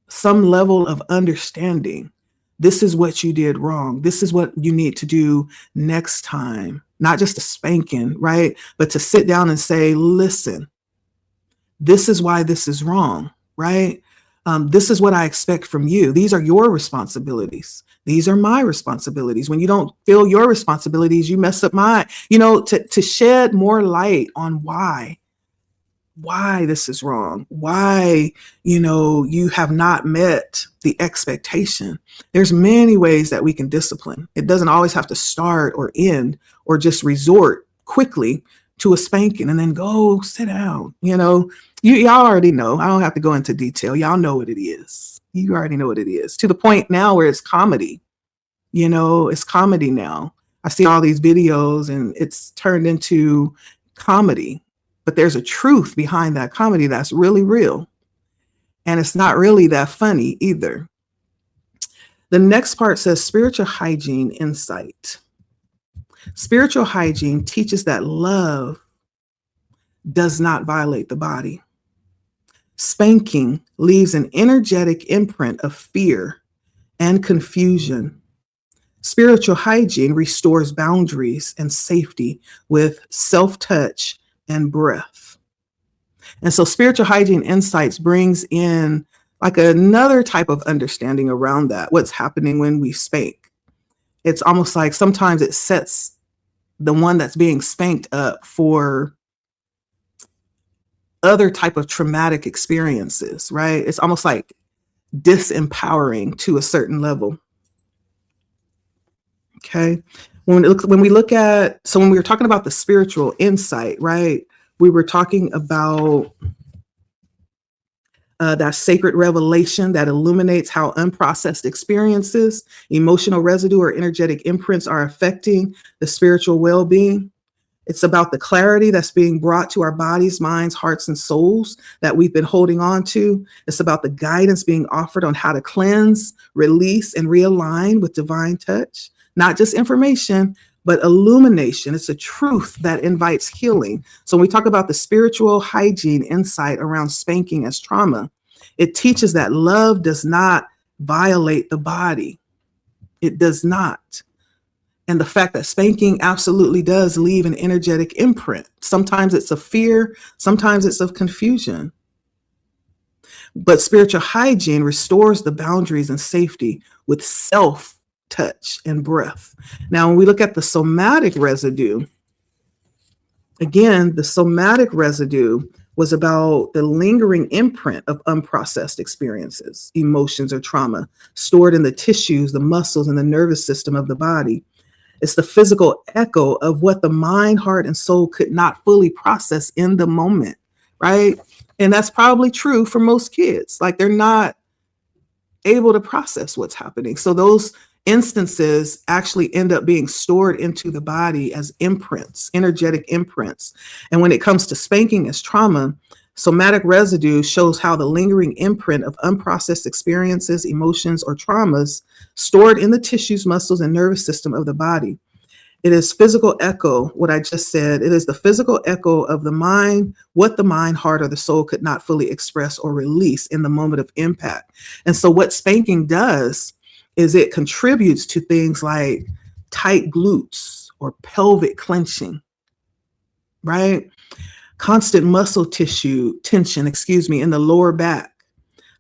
some level of understanding. This is what you did wrong. This is what you need to do next time. Not just a spanking, right? But to sit down and say, listen, this is why this is wrong, right? This is what I expect from you. These are your responsibilities. These are my responsibilities. When you don't feel your responsibilities, you mess up mine. To shed more light on why this is wrong, why, you have not met the expectation. There's many ways that we can discipline. It doesn't always have to start or end or just resort quickly to a spanking and then go sit down. Y'all already know. I don't have to go into detail. Y'all know what it is. You already know what it is, to the point now where it's comedy. It's comedy now. I see all these videos and it's turned into comedy. But there's a truth behind that comedy that's really real. And it's not really that funny either. The next part says spiritual hygiene insight. Spiritual hygiene teaches that love does not violate the body. Spanking leaves an energetic imprint of fear and confusion. Spiritual hygiene restores boundaries and safety with self-touch and breath. And so spiritual hygiene insights brings in like another type of understanding around that, what's happening when we spank. It's almost like sometimes it sets the one that's being spanked up for other type of traumatic experiences, right? It's almost like disempowering to a certain level. Okay. When we were talking about the spiritual insight, right? We were talking about that sacred revelation that illuminates how unprocessed experiences, emotional residue, or energetic imprints are affecting the spiritual well-being. It's about the clarity that's being brought to our bodies, minds, hearts, and souls that we've been holding on to. It's about the guidance being offered on how to cleanse, release, and realign with divine touch. Not just information, but illumination. It's a truth that invites healing. So when we talk about the spiritual hygiene insight around spanking as trauma, it teaches that love does not violate the body. It does not. And the fact that spanking absolutely does leave an energetic imprint. Sometimes it's of fear, sometimes it's of confusion. But spiritual hygiene restores the boundaries and safety with self-touch and breath. Now, when we look at the somatic residue, again, the somatic residue was about the lingering imprint of unprocessed experiences, emotions, or trauma stored in the tissues, the muscles, and the nervous system of the body. It's the physical echo of what the mind, heart, and soul could not fully process in the moment, right? And that's probably true for most kids. Like, they're not able to process what's happening. So those instances actually end up being stored into the body as imprints, energetic imprints. And when it comes to spanking as trauma, somatic residue shows how the lingering imprint of unprocessed experiences, emotions, or traumas stored in the tissues, muscles, and nervous system of the body. It is physical echo, what I just said. It is the physical echo of the mind, what the mind, heart, or the soul could not fully express or release in the moment of impact. And so what spanking does is it contributes to things like tight glutes or pelvic clenching, right? Constant muscle tissue tension, in the lower back,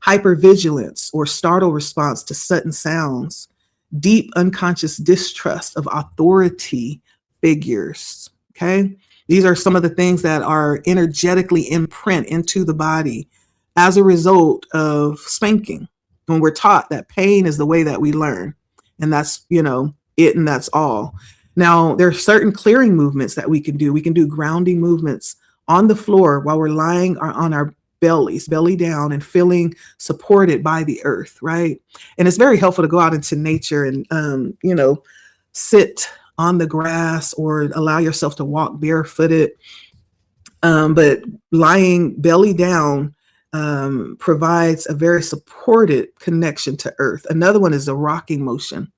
hypervigilance or startle response to sudden sounds, deep unconscious distrust of authority figures, okay? These are some of the things that are energetically imprint into the body as a result of spanking. When we're taught that pain is the way that we learn, and that's, it and that's all. Now, there are certain clearing movements that we can do. We can do grounding movements on the floor while we're lying on our bellies, belly down, and feeling supported by the earth, right? And it's very helpful to go out into nature and, sit on the grass or allow yourself to walk barefooted. But lying belly down provides a very supported connection to earth. Another one is the rocking motion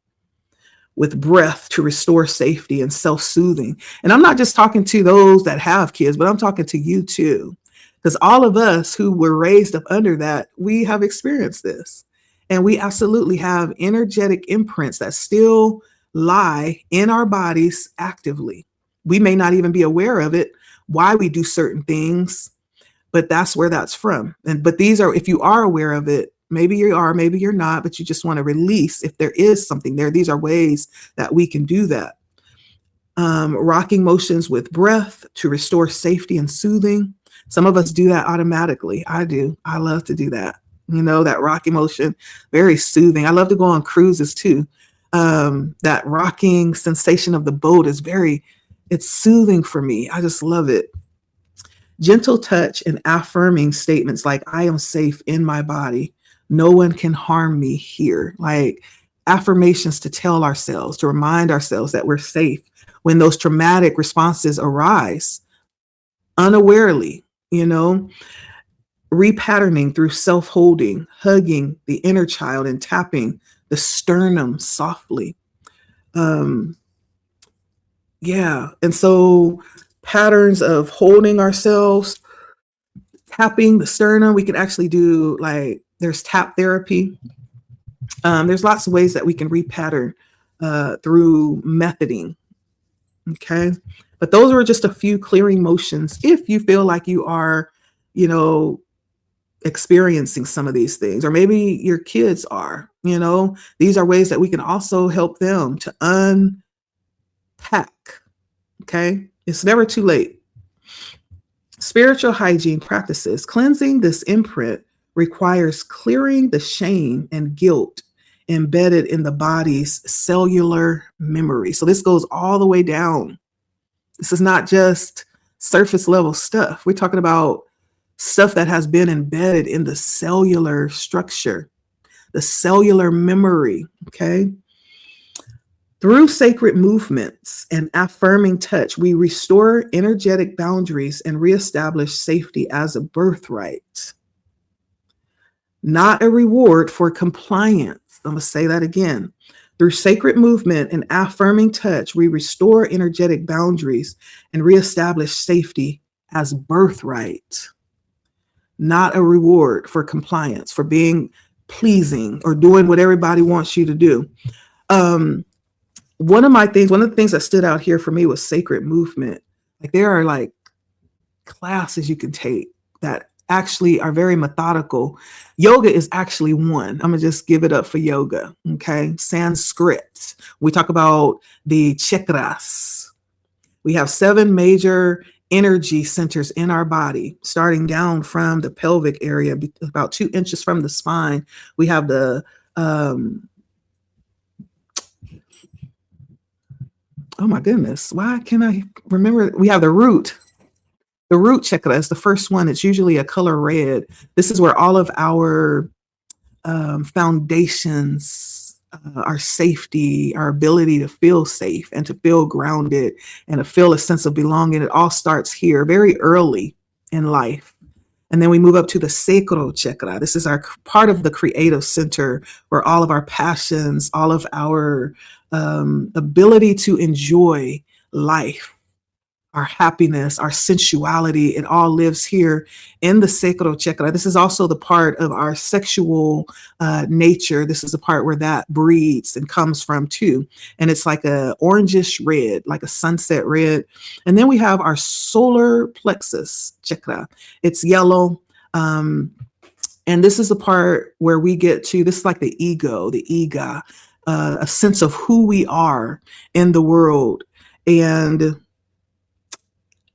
with breath to restore safety and self-soothing. And I'm not just talking to those that have kids, but I'm talking to you too. Because all of us who were raised up under that, we have experienced this. And we absolutely have energetic imprints that still lie in our bodies actively. We may not even be aware of it, why we do certain things, but that's where that's from. But these are, if you are aware of it, maybe you are, maybe you're not, but you just want to release if there is something there. These are ways that we can do that. Rocking motions with breath to restore safety and soothing. Some of us do that automatically. I do. I love to do that. That rocking motion, very soothing. I love to go on cruises too. That rocking sensation of the boat is it's soothing for me. I just love it. Gentle touch and affirming statements like, I am safe in my body. No one can harm me here. Like affirmations to tell ourselves, to remind ourselves that we're safe when those traumatic responses arise unawarely, repatterning through self-holding, hugging the inner child and tapping the sternum softly. And so patterns of holding ourselves, tapping the sternum. We can actually do there's tap therapy. There's lots of ways that we can repattern through methoding. Okay. But those were just a few clearing motions. If you feel like you are, experiencing some of these things, or maybe your kids are, these are ways that we can also help them to unpack. Okay. It's never too late. Spiritual hygiene practices. Cleansing this imprint requires clearing the shame and guilt embedded in the body's cellular memory. So this goes all the way down. This is not just surface level stuff. We're talking about stuff that has been embedded in the cellular structure, the cellular memory. Okay. Through sacred movements and affirming touch, we restore energetic boundaries and reestablish safety as a birthright, not a reward for compliance. I'm going to say that again. Through sacred movement and affirming touch, we restore energetic boundaries and reestablish safety as birthright, not a reward for compliance, for being pleasing or doing what everybody wants you to do. One of the things that stood out here for me was sacred movement. Like there are classes you can take that actually are very methodical. Yoga is actually one. I'm gonna just give it up for yoga. Okay. Sanskrit. We talk about the chakras. We have 7 major energy centers in our body, starting down from the pelvic area, about 2 inches from the spine. We have the, oh my goodness, why can't I remember? We have the root. The root chakra is the first one. It's usually a color red. This is where all of our foundations, our safety, our ability to feel safe and to feel grounded and to feel a sense of belonging. It all starts here very early in life. And then we move up to the sacral chakra. This is our part of the creative center where all of our passions, all of our ability to enjoy life, our happiness, our sensuality, it all lives here in the sacral chakra. This is also the part of our sexual nature. This is the part where that breeds and comes from too. And it's like a orangish red, like a sunset red. And then we have our solar plexus chakra. It's yellow. And this is the part where we get to, this is like the ego, the ega, a sense of who we are in the world. And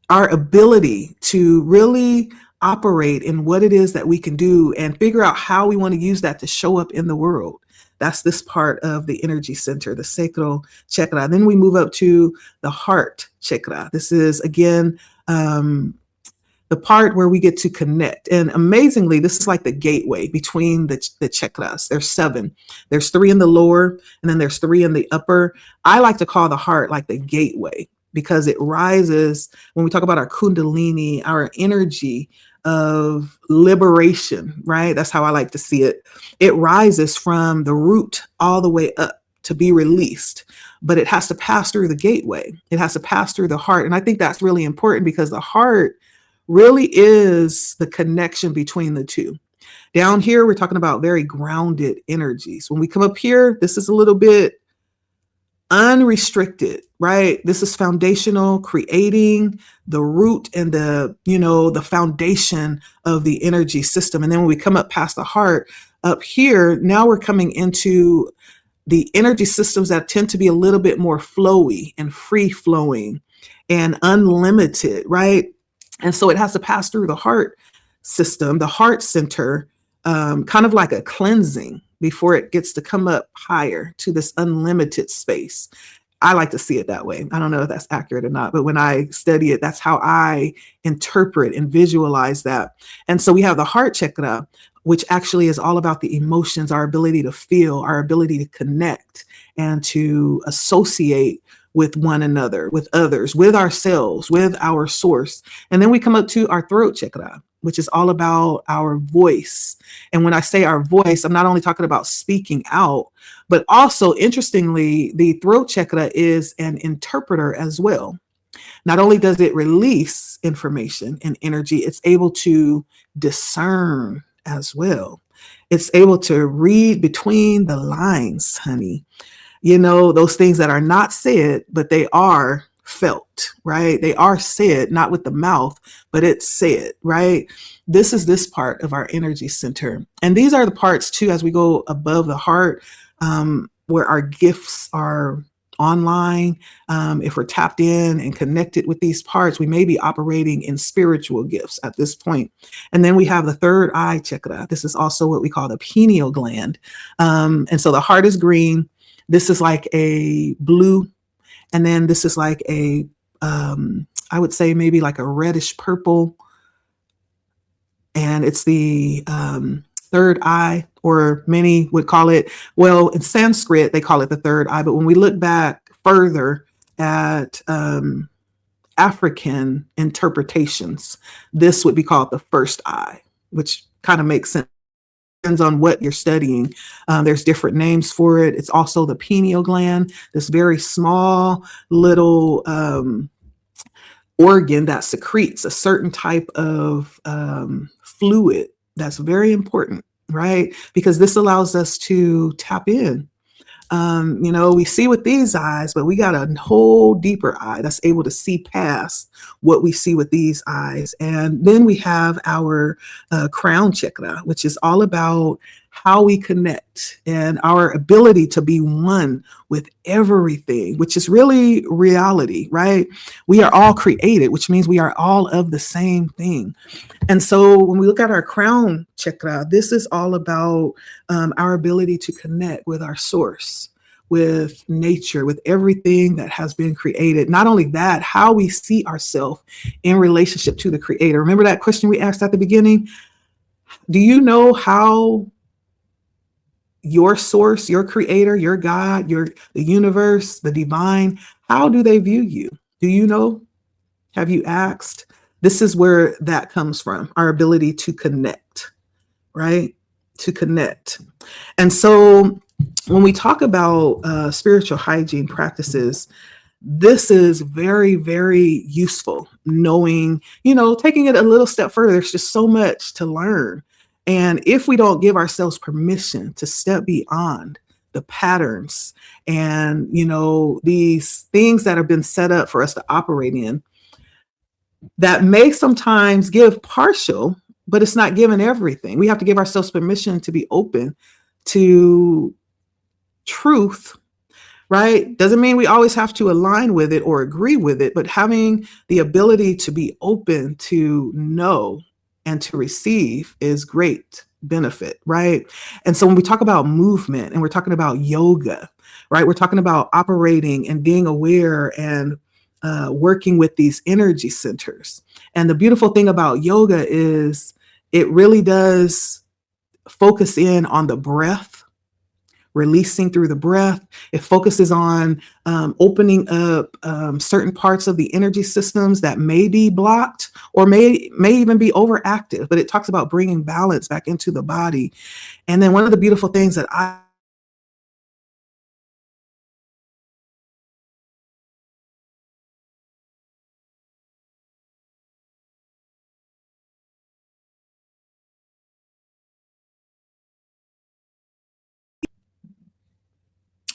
our ability to really operate in what it is that we can do and figure out how we want to use that to show up in the world. That's this part of the energy center, the sacral chakra. Then we move up to the heart chakra. This is, again, the part where we get to connect. And amazingly, this is like the gateway between the chakras. There's 7. There's 3 in the lower, and then there's 3 in the upper. I like to call the heart like the gateway, because it rises when we talk about our kundalini, our energy of liberation, right? That's how I like to see it. It rises from the root all the way up to be released, but it has to pass through the gateway. It has to pass through the heart. And I think that's really important because the heart really is the connection between the two. Down here, we're talking about very grounded energies. When we come up here, this is a little bit unrestricted, right? This is foundational, creating the root and the foundation of the energy system. And then when we come up past the heart, up here, now we're coming into the energy systems that tend to be a little bit more flowy and free flowing and unlimited, right? And so it has to pass through the heart system, the heart center, kind of like a cleansing before it gets to come up higher to this unlimited space. I like to see it that way. I don't know if that's accurate or not, but when I study it, that's how I interpret and visualize that. And so we have the heart chakra, which actually is all about the emotions, our ability to feel, our ability to connect and to associate with one another, with others, with ourselves, with our source. And then we come up to our throat chakra, which is all about our voice. And when I say our voice, I'm not only talking about speaking out, but also, interestingly, the throat chakra is an interpreter as well. Not only does it release information and energy, it's able to discern as well. It's able to read between the lines, honey. Those things that are not said, but they are felt, right? They are said, not with the mouth, but it's said, right? This is this part of our energy center. And these are the parts too, as we go above the heart, where our gifts are online. If we're tapped in and connected with these parts, we may be operating in spiritual gifts at this point. And then we have the third eye chakra. This is also what we call the pineal gland. And so the heart is green. This is like a blue. And then this is like I would say maybe like a reddish purple. And it's the third eye, or many would call it, well, in Sanskrit, they call it the third eye. But when we look back further at African interpretations, this would be called the first eye, which kind of makes sense. Depends on what you're studying. There's different names for it. It's also the pineal gland, this very small little organ that secretes a certain type of fluid that's very important, right? Because this allows us to tap in. We see with these eyes, but we got a whole deeper eye that's able to see past what we see with these eyes. And then we have our crown chakra, which is all about how we connect and our ability to be one with everything, which is really reality, right? We are all created, which means we are all of the same thing. And so when we look at our crown chakra, this is all about our ability to connect with our source, with nature, with everything that has been created. Not only that, how we see ourselves in relationship to the creator. Remember that question we asked at the beginning? Do you know how your source, your creator, your God, the universe, the divine, how do they view you? Do you know? Have you asked? This is where that comes from, our ability to connect, right? To connect. And so when we talk about spiritual hygiene practices, this is very, very useful, knowing, taking it a little step further. There's just so much to learn. And if we don't give ourselves permission to step beyond the patterns and, these things that have been set up for us to operate in, that may sometimes give partial, but it's not giving everything. We have to give ourselves permission to be open to truth, right? Doesn't mean we always have to align with it or agree with it, but having the ability to be open to know and to receive is great benefit, right? And so when we talk about movement and we're talking about yoga, right, we're talking about operating and being aware and working with these energy centers. And the beautiful thing about yoga is it really does focus in on the breath, releasing through the breath. It focuses on opening up certain parts of the energy systems that may be blocked or may even be overactive, but it talks about bringing balance back into the body. And then one of the beautiful things that I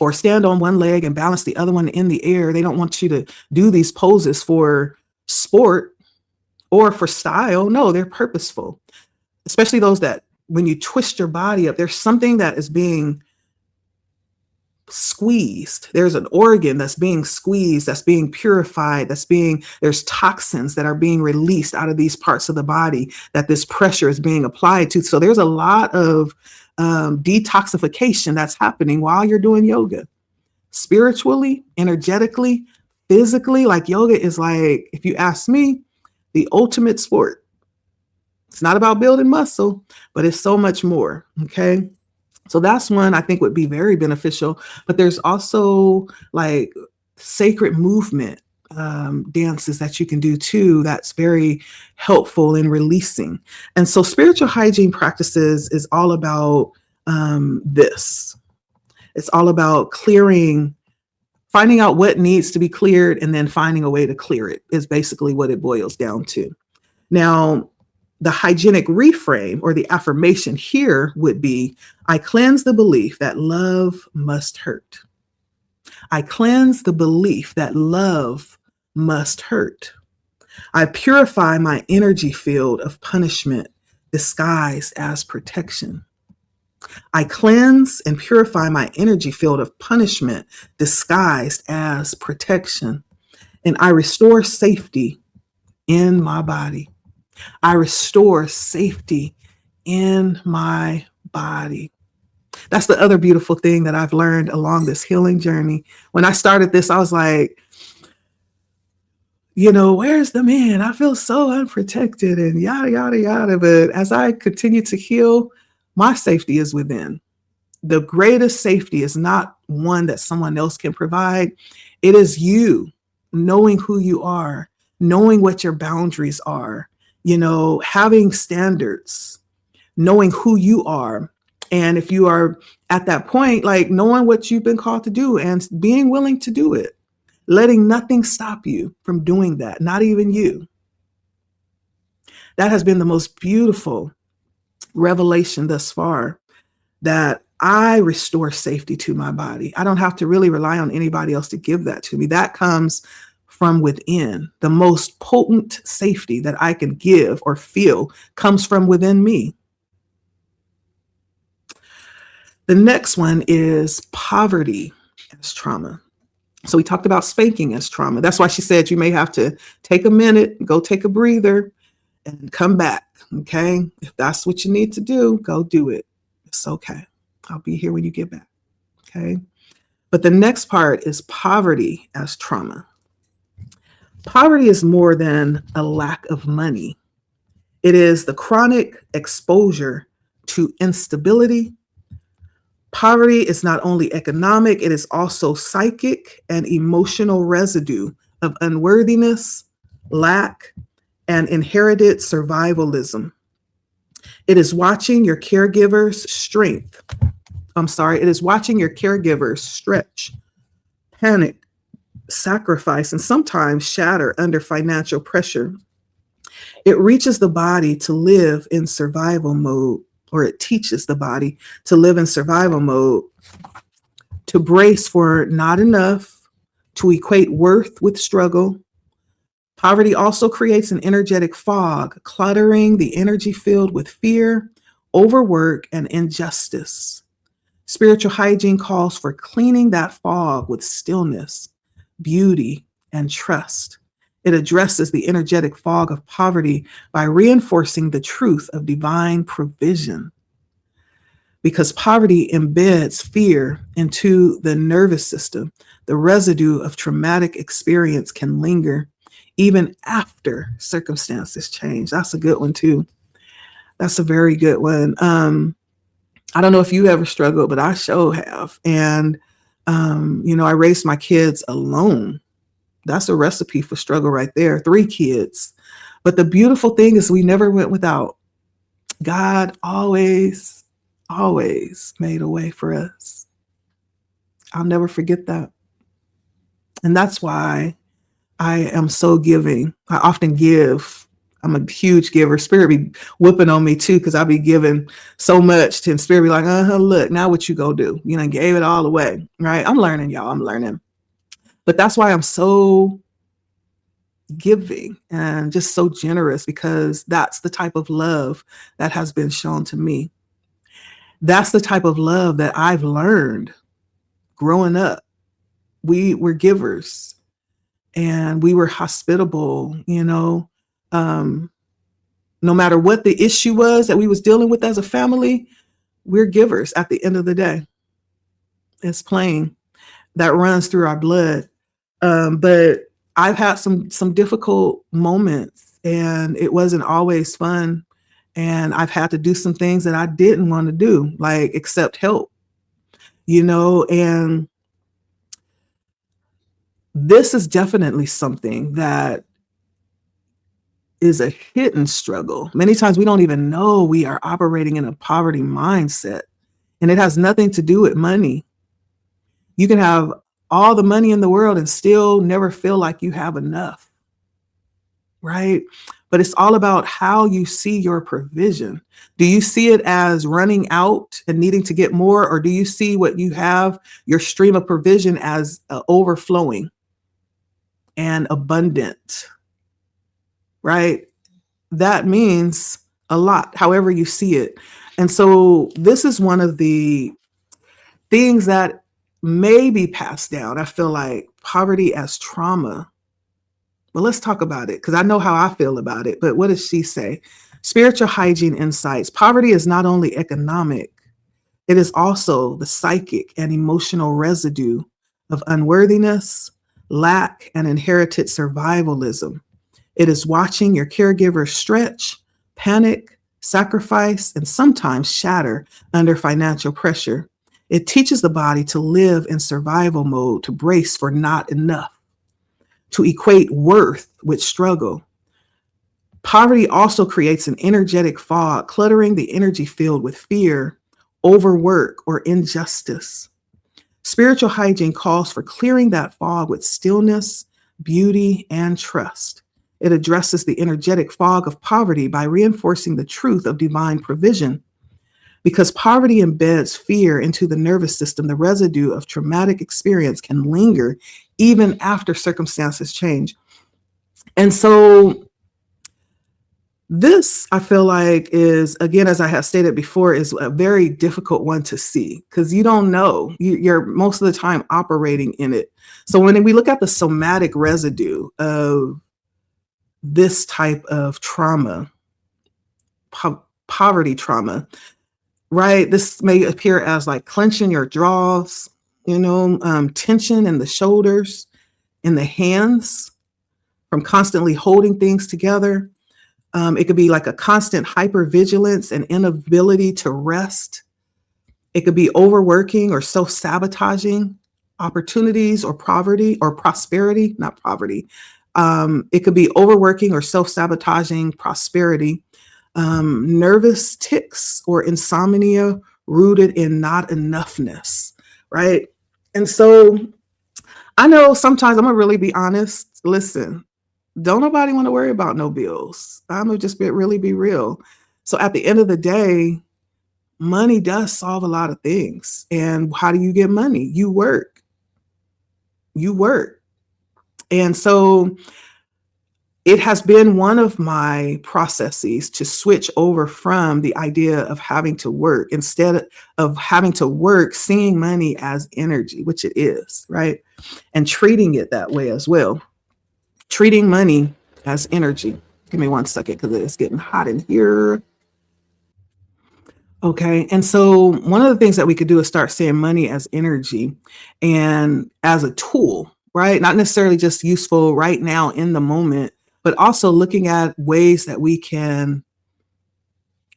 or stand on one leg and balance the other one in the air. They don't want you to do these poses for sport or for style. No, they're purposeful, especially those that when you twist your body up, there's something that is being squeezed. There's an organ that's being squeezed, that's being purified, there's toxins that are being released out of these parts of the body that this pressure is being applied to. So there's a lot of detoxification that's happening while you're doing yoga, spiritually, energetically, physically. Like yoga is like, if you ask me, the ultimate sport. It's not about building muscle, but it's so much more. Okay. So that's one I think would be very beneficial. But there's also like sacred movement dances that you can do too. That's very helpful in releasing. And so spiritual hygiene practices is all about this. It's all about clearing, finding out what needs to be cleared, and then finding a way to clear it is basically what it boils down to. Now, the hygienic reframe or the affirmation here would be, I cleanse the belief that love must hurt. I cleanse the belief that love must hurt. I purify my energy field of punishment disguised as protection. I cleanse and purify my energy field of punishment disguised as protection. And I restore safety in my body. I restore safety in my body. That's the other beautiful thing that I've learned along this healing journey. When I started this, I was like, where's the man? I feel so unprotected and yada, yada, yada. But as I continue to heal, my safety is within. The greatest safety is not one that someone else can provide. It is you knowing who you are, knowing what your boundaries are, having standards, knowing who you are. And if you are at that point, like knowing what you've been called to do and being willing to do it, letting nothing stop you from doing that, not even you. That has been the most beautiful revelation thus far, that I restore safety to my body. I don't have to really rely on anybody else to give that to me. That comes from within. The most potent safety that I can give or feel comes from within me. The next one is poverty as trauma. So we talked about spanking as trauma. That's why she said you may have to take a minute, go take a breather, and come back. Okay. If that's what you need to do, go do it. It's okay. I'll be here when you get back. Okay. But the next part is poverty as trauma. Poverty is more than a lack of money. It is the chronic exposure to instability. Poverty is not only economic, it is also psychic and emotional residue of unworthiness, lack, and inherited survivalism. It is watching your caregivers stretch, panic, sacrifice, and sometimes shatter under financial pressure. It reaches the body to live in survival mode, or it teaches the body to live in survival mode, to brace for not enough, to equate worth with struggle. Poverty also creates an energetic fog, cluttering the energy field with fear, overwork, and injustice. Spiritual hygiene calls for cleaning that fog with stillness, beauty, and trust. It addresses the energetic fog of poverty by reinforcing the truth of divine provision. Because poverty embeds fear into the nervous system, the residue of traumatic experience can linger even after circumstances change. That's a good one too. That's a very good one. I don't know if you ever struggled, but I sure have. And, I raised my kids alone. That's a recipe for struggle right there. 3 kids. But the beautiful thing is we never went without. God always made a way for us. I'll never forget that. And that's why I am so giving. I often give I'm a huge giver. Spirit be whooping on me too, because I be giving so much, and Spirit be like, look, now what you go do? You know, gave it all away, right? I'm learning, y'all. I'm learning. But that's why I'm so giving and just so generous, because that's the type of love that has been shown to me. That's the type of love that I've learned growing up. We were givers and we were hospitable, you know. No matter what the issue was that we was dealing with as a family, we're givers at the end of the day. It's plain. That runs through our blood. But I've had some difficult moments, and it wasn't always fun. And I've had to do some things that I didn't want to do, like accept help, you know. And this is definitely something that is a hidden struggle. Many times we don't even know we are operating in a poverty mindset, and it has nothing to do with money. You can have all the money in the world and still never feel like you have enough, right? But it's all about how you see your provision. Do you see it as running out and needing to get more, or do you see what you have, your stream of provision, as overflowing and abundant, right? That means a lot, however you see it. And so this is one of the things that may be passed down. I feel like poverty as trauma. Well, let's talk about it, because I know how I feel about it. But what does she say? Spiritual hygiene insights. Poverty is not only economic, it is also the psychic and emotional residue of unworthiness, lack, and inherited survivalism. It is watching your caregivers stretch, panic, sacrifice, and sometimes shatter under financial pressure. It teaches the body to live in survival mode, to brace for not enough, to equate worth with struggle. Poverty also creates an energetic fog, cluttering the energy field with fear, overwork, or injustice. Spiritual hygiene calls for clearing that fog with stillness, beauty, and trust. It addresses the energetic fog of poverty by reinforcing the truth of divine provision. Because poverty embeds fear into the nervous system, the residue of traumatic experience can linger even after circumstances change. And so this, I feel like, is, again, as I have stated before, is a very difficult one to see, because you don't know. You're most of the time operating in it. So when we look at the somatic residue of this type of trauma, poverty trauma, right? This may appear as like clenching your jaws, you know, tension in the shoulders, in the hands, from constantly holding things together. It could be like a constant hypervigilance and inability to rest. It could be overworking or self-sabotaging opportunities, or poverty or prosperity, not poverty. It could be overworking or self-sabotaging prosperity. Nervous tics or insomnia rooted in not enoughness, right? And so I know sometimes, I'm gonna really be honest. Listen, don't nobody want to worry about no bills. I'm gonna just really be real. So at the end of the day, money does solve a lot of things. And how do you get money? You work. You work. And so it has been one of my processes to switch over from the idea of having to work, instead of having to work, seeing money as energy, which it is, right? And treating it that way as well. Treating money as energy. Give me 1 second, because it's getting hot in here. Okay. And so one of the things that we could do is start seeing money as energy and as a tool, right? Not necessarily just useful right now in the moment, but also looking at ways that we can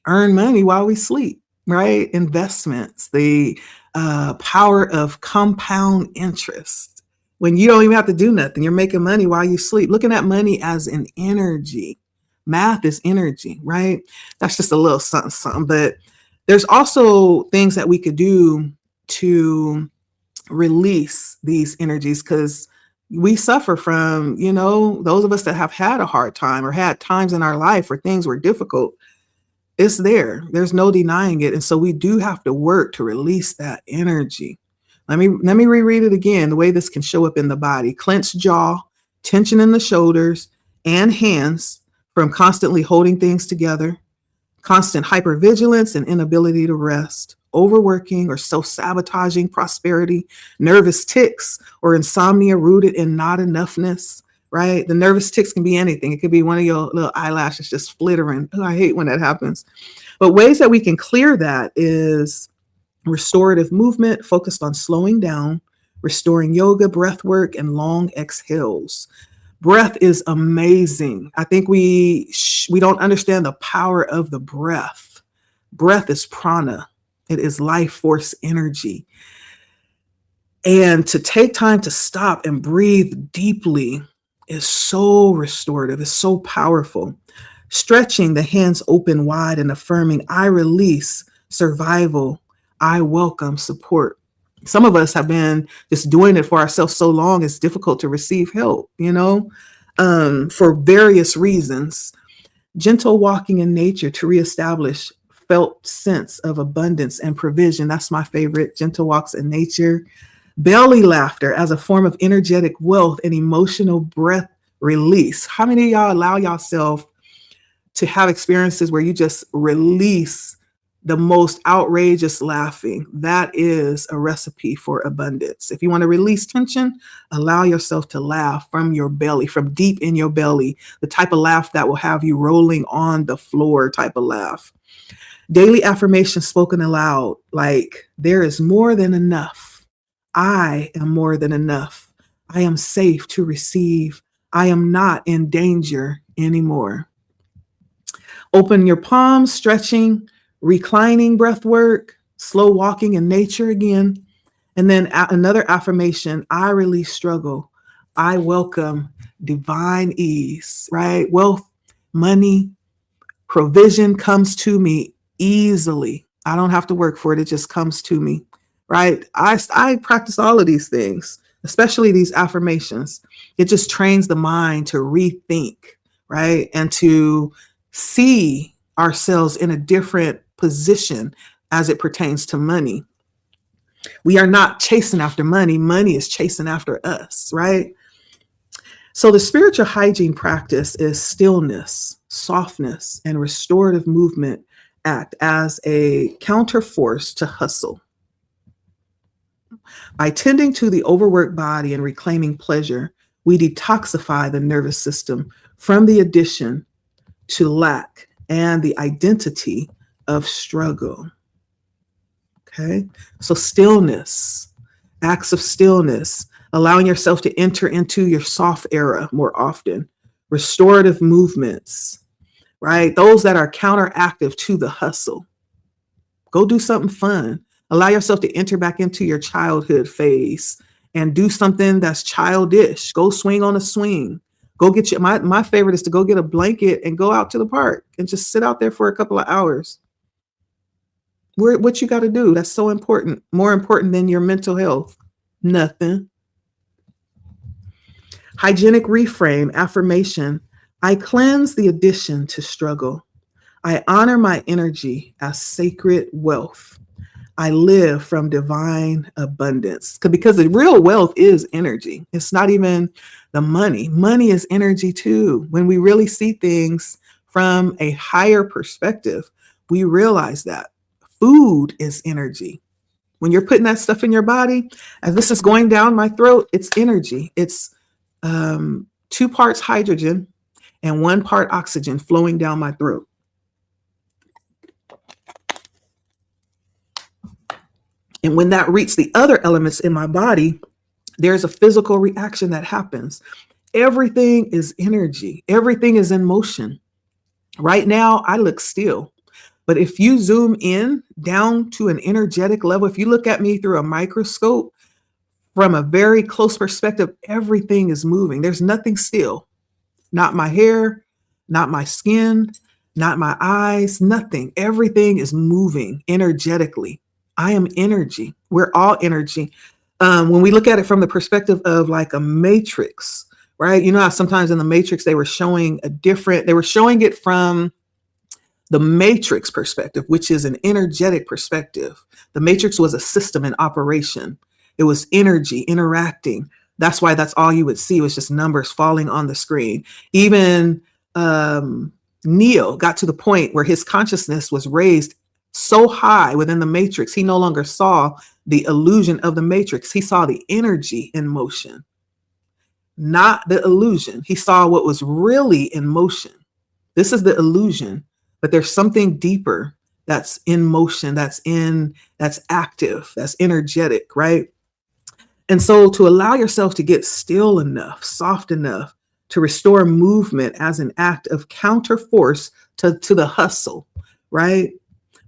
earn money while we sleep, right? Investments, the power of compound interest. When you don't even have to do nothing, you're making money while you sleep. Looking at money as an energy. Math is energy, right? That's just a little something, something. But there's also things that we could do to release these energies, because We suffer from, those of us that have had a hard time or had times in our life where things were difficult. It's there. There's no denying it. And so we do have to work to release that energy. Let me reread it again, the way this can show up in the body. Clenched jaw, tension in the shoulders and hands from constantly holding things together, constant hypervigilance and inability to rest, overworking or self-sabotaging prosperity, nervous tics or insomnia rooted in not enoughness, right? The nervous tics can be anything. It could be one of your little eyelashes just flittering. Oh, I hate when that happens. But ways that we can clear that is restorative movement focused on slowing down, restoring yoga, breath work, and long exhales. Breath is amazing. I think we don't understand the power of the breath. Breath is prana. It is life force energy. And to take time to stop and breathe deeply is so restorative. It's so powerful. Stretching the hands open wide and affirming, I release survival. I welcome support. Some of us have been just doing it for ourselves so long, it's difficult to receive help, for various reasons. Gentle walking in nature to reestablish felt sense of abundance and provision. That's my favorite, gentle walks in nature. Belly laughter as a form of energetic wealth and emotional breath release. How many of y'all allow yourself to have experiences where you just release the most outrageous laughing? That is a recipe for abundance. If you want to release tension, allow yourself to laugh from your belly, from deep in your belly, the type of laugh that will have you rolling on the floor type of laugh. Daily affirmations spoken aloud, like there is more than enough. I am more than enough. I am safe to receive. I am not in danger anymore. Open your palms, stretching, reclining breath work, slow walking in nature again. And then another affirmation, I release struggle. I welcome divine ease, right? Wealth, money, provision comes to me easily. I don't have to work for it. It just comes to me, right? I practice all of these things, especially these affirmations. It just trains the mind to rethink, right? And to see ourselves in a different position as it pertains to money. We are not chasing after money. Money is chasing after us, right? So the spiritual hygiene practice is stillness, softness, and restorative movement act as a counterforce to hustle. By tending to the overworked body and reclaiming pleasure, we detoxify the nervous system from the addiction to lack and the identity of struggle. Okay, so stillness, acts of stillness, allowing yourself to enter into your soft era more often, restorative movements, right? Those that are counteractive to the hustle. Go do something fun. Allow yourself to enter back into your childhood phase and do something that's childish. Go swing on a swing. Go get you. My favorite is to go get a blanket and go out to the park and just sit out there for a couple of hours. What you got to do? That's so important. More important than your mental health. Nothing. Hygienic reframe, affirmation. I cleanse the addition to struggle. I honor my energy as sacred wealth. I live from divine abundance. Because the real wealth is energy. It's not even the money. Money is energy too. When we really see things from a higher perspective, we realize that food is energy. When you're putting that stuff in your body, as this is going down my throat, it's energy. It's 2 parts hydrogen and 1 part oxygen flowing down my throat. And when that reaches the other elements in my body, there's a physical reaction that happens. Everything is energy. Everything is in motion. Right now, I look still. But if you zoom in down to an energetic level, if you look at me through a microscope from a very close perspective, everything is moving. There's nothing still. Not my hair, not my skin, not my eyes, nothing. Everything is moving energetically. I am energy. We're all energy. When we look at it from the perspective of like a matrix, right? You know how sometimes in the matrix they were showing it from the matrix perspective, which is an energetic perspective. The matrix was a system in operation. It was energy interacting. That's why that's all you would see was just numbers falling on the screen. Even Neo got to the point where his consciousness was raised so high within the matrix, he no longer saw the illusion of the matrix. He saw the energy in motion, not the illusion. He saw what was really in motion. This is the illusion, but there's something deeper that's in motion, that's active, that's energetic, right? And so to allow yourself to get still enough, soft enough to restore movement as an act of counter force to the hustle, right?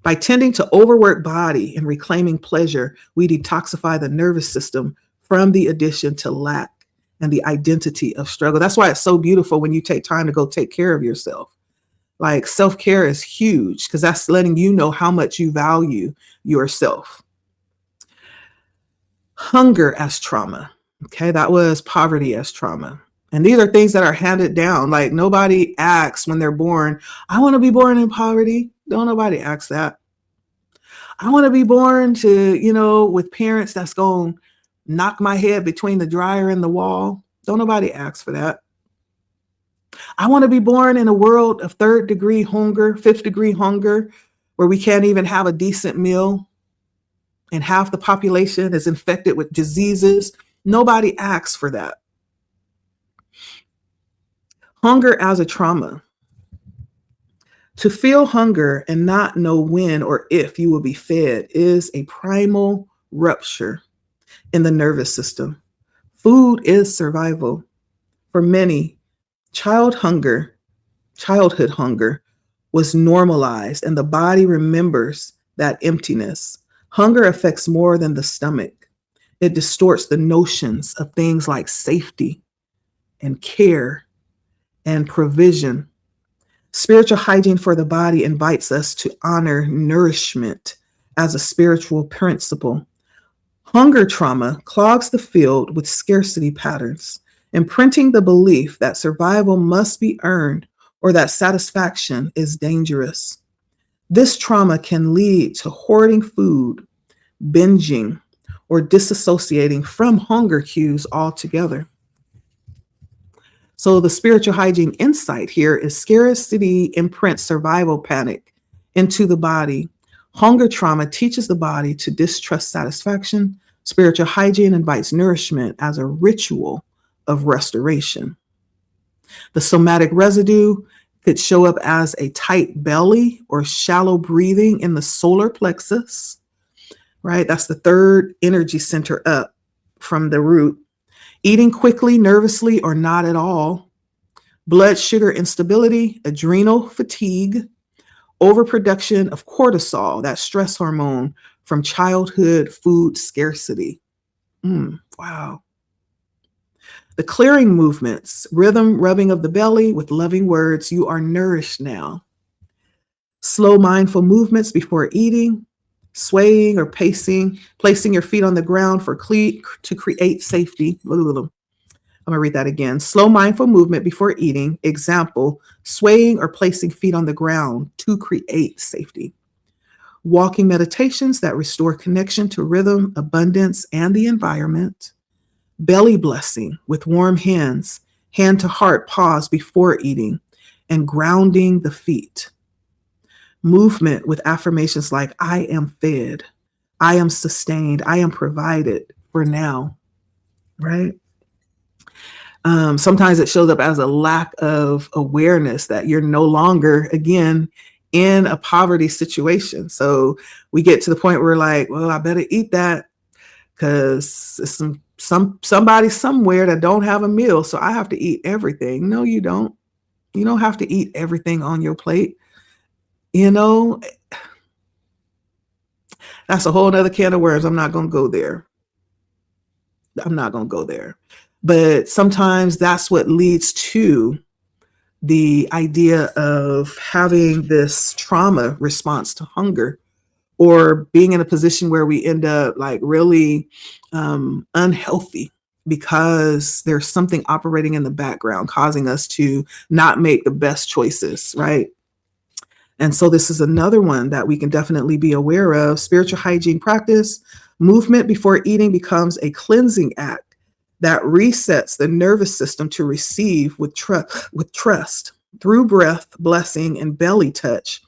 By tending to overwork body and reclaiming pleasure, we detoxify the nervous system from the addition to lack and the identity of struggle. That's why it's so beautiful when you take time to go take care of yourself. Like self-care is huge because that's letting you know how much you value yourself. Hunger as trauma. Okay, that was poverty as trauma. And these are things that are handed down. Like nobody asks when they're born, I want to be born in poverty. Don't nobody ask that. I want to be born to, with parents that's going to knock my head between the dryer and the wall. Don't nobody ask for that. I want to be born in a world of 3rd degree hunger, 5th degree hunger, where we can't even have a decent meal and half the population is infected with diseases. Nobody asks for that. Hunger as a trauma. To feel hunger and not know when or if you will be fed is a primal rupture in the nervous system. Food is survival. For many, childhood hunger was normalized, and the body remembers that emptiness. Hunger affects more than the stomach. It distorts the notions of things like safety and care and provision. Spiritual hygiene for the body invites us to honor nourishment as a spiritual principle. Hunger trauma clogs the field with scarcity patterns, imprinting the belief that survival must be earned or that satisfaction is dangerous. This trauma can lead to hoarding food, binging, or disassociating from hunger cues altogether. So the spiritual hygiene insight here is scarcity imprints survival panic into the body. Hunger trauma teaches the body to distrust satisfaction. Spiritual hygiene invites nourishment as a ritual of restoration. The somatic residue could show up as a tight belly or shallow breathing in the solar plexus, right? That's the 3rd energy center up from the root. Eating quickly, nervously, or not at all. Blood sugar instability, adrenal fatigue, overproduction of cortisol, that stress hormone from childhood food scarcity. Wow. The clearing movements, rhythm, rubbing of the belly with loving words, you are nourished now. Slow, mindful movements before eating, swaying or pacing, placing your feet on the ground to create safety. I'm going to read that again. Slow, mindful movement before eating. Example, swaying or placing feet on the ground to create safety. Walking meditations that restore connection to rhythm, abundance, and the environment. Belly blessing with warm hands, hand to heart pause before eating, and grounding the feet. Movement with affirmations like, I am fed, I am sustained, I am provided for now, right? Sometimes it shows up as a lack of awareness that you're no longer, again, in a poverty situation. So we get to the point where we're like, well, I better eat that because it's somebody somewhere that don't have a meal. So I have to eat everything. No, you don't. You don't have to eat everything on your plate. That's a whole nother can of worms. I'm not going to go there. But sometimes that's what leads to the idea of having this trauma response to hunger, or being in a position where we end up like really unhealthy because there's something operating in the background causing us to not make the best choices, right? And so this is another one that we can definitely be aware of. Spiritual hygiene practice, movement before eating becomes a cleansing act that resets the nervous system to receive with trust. Through breath, blessing, and belly touch,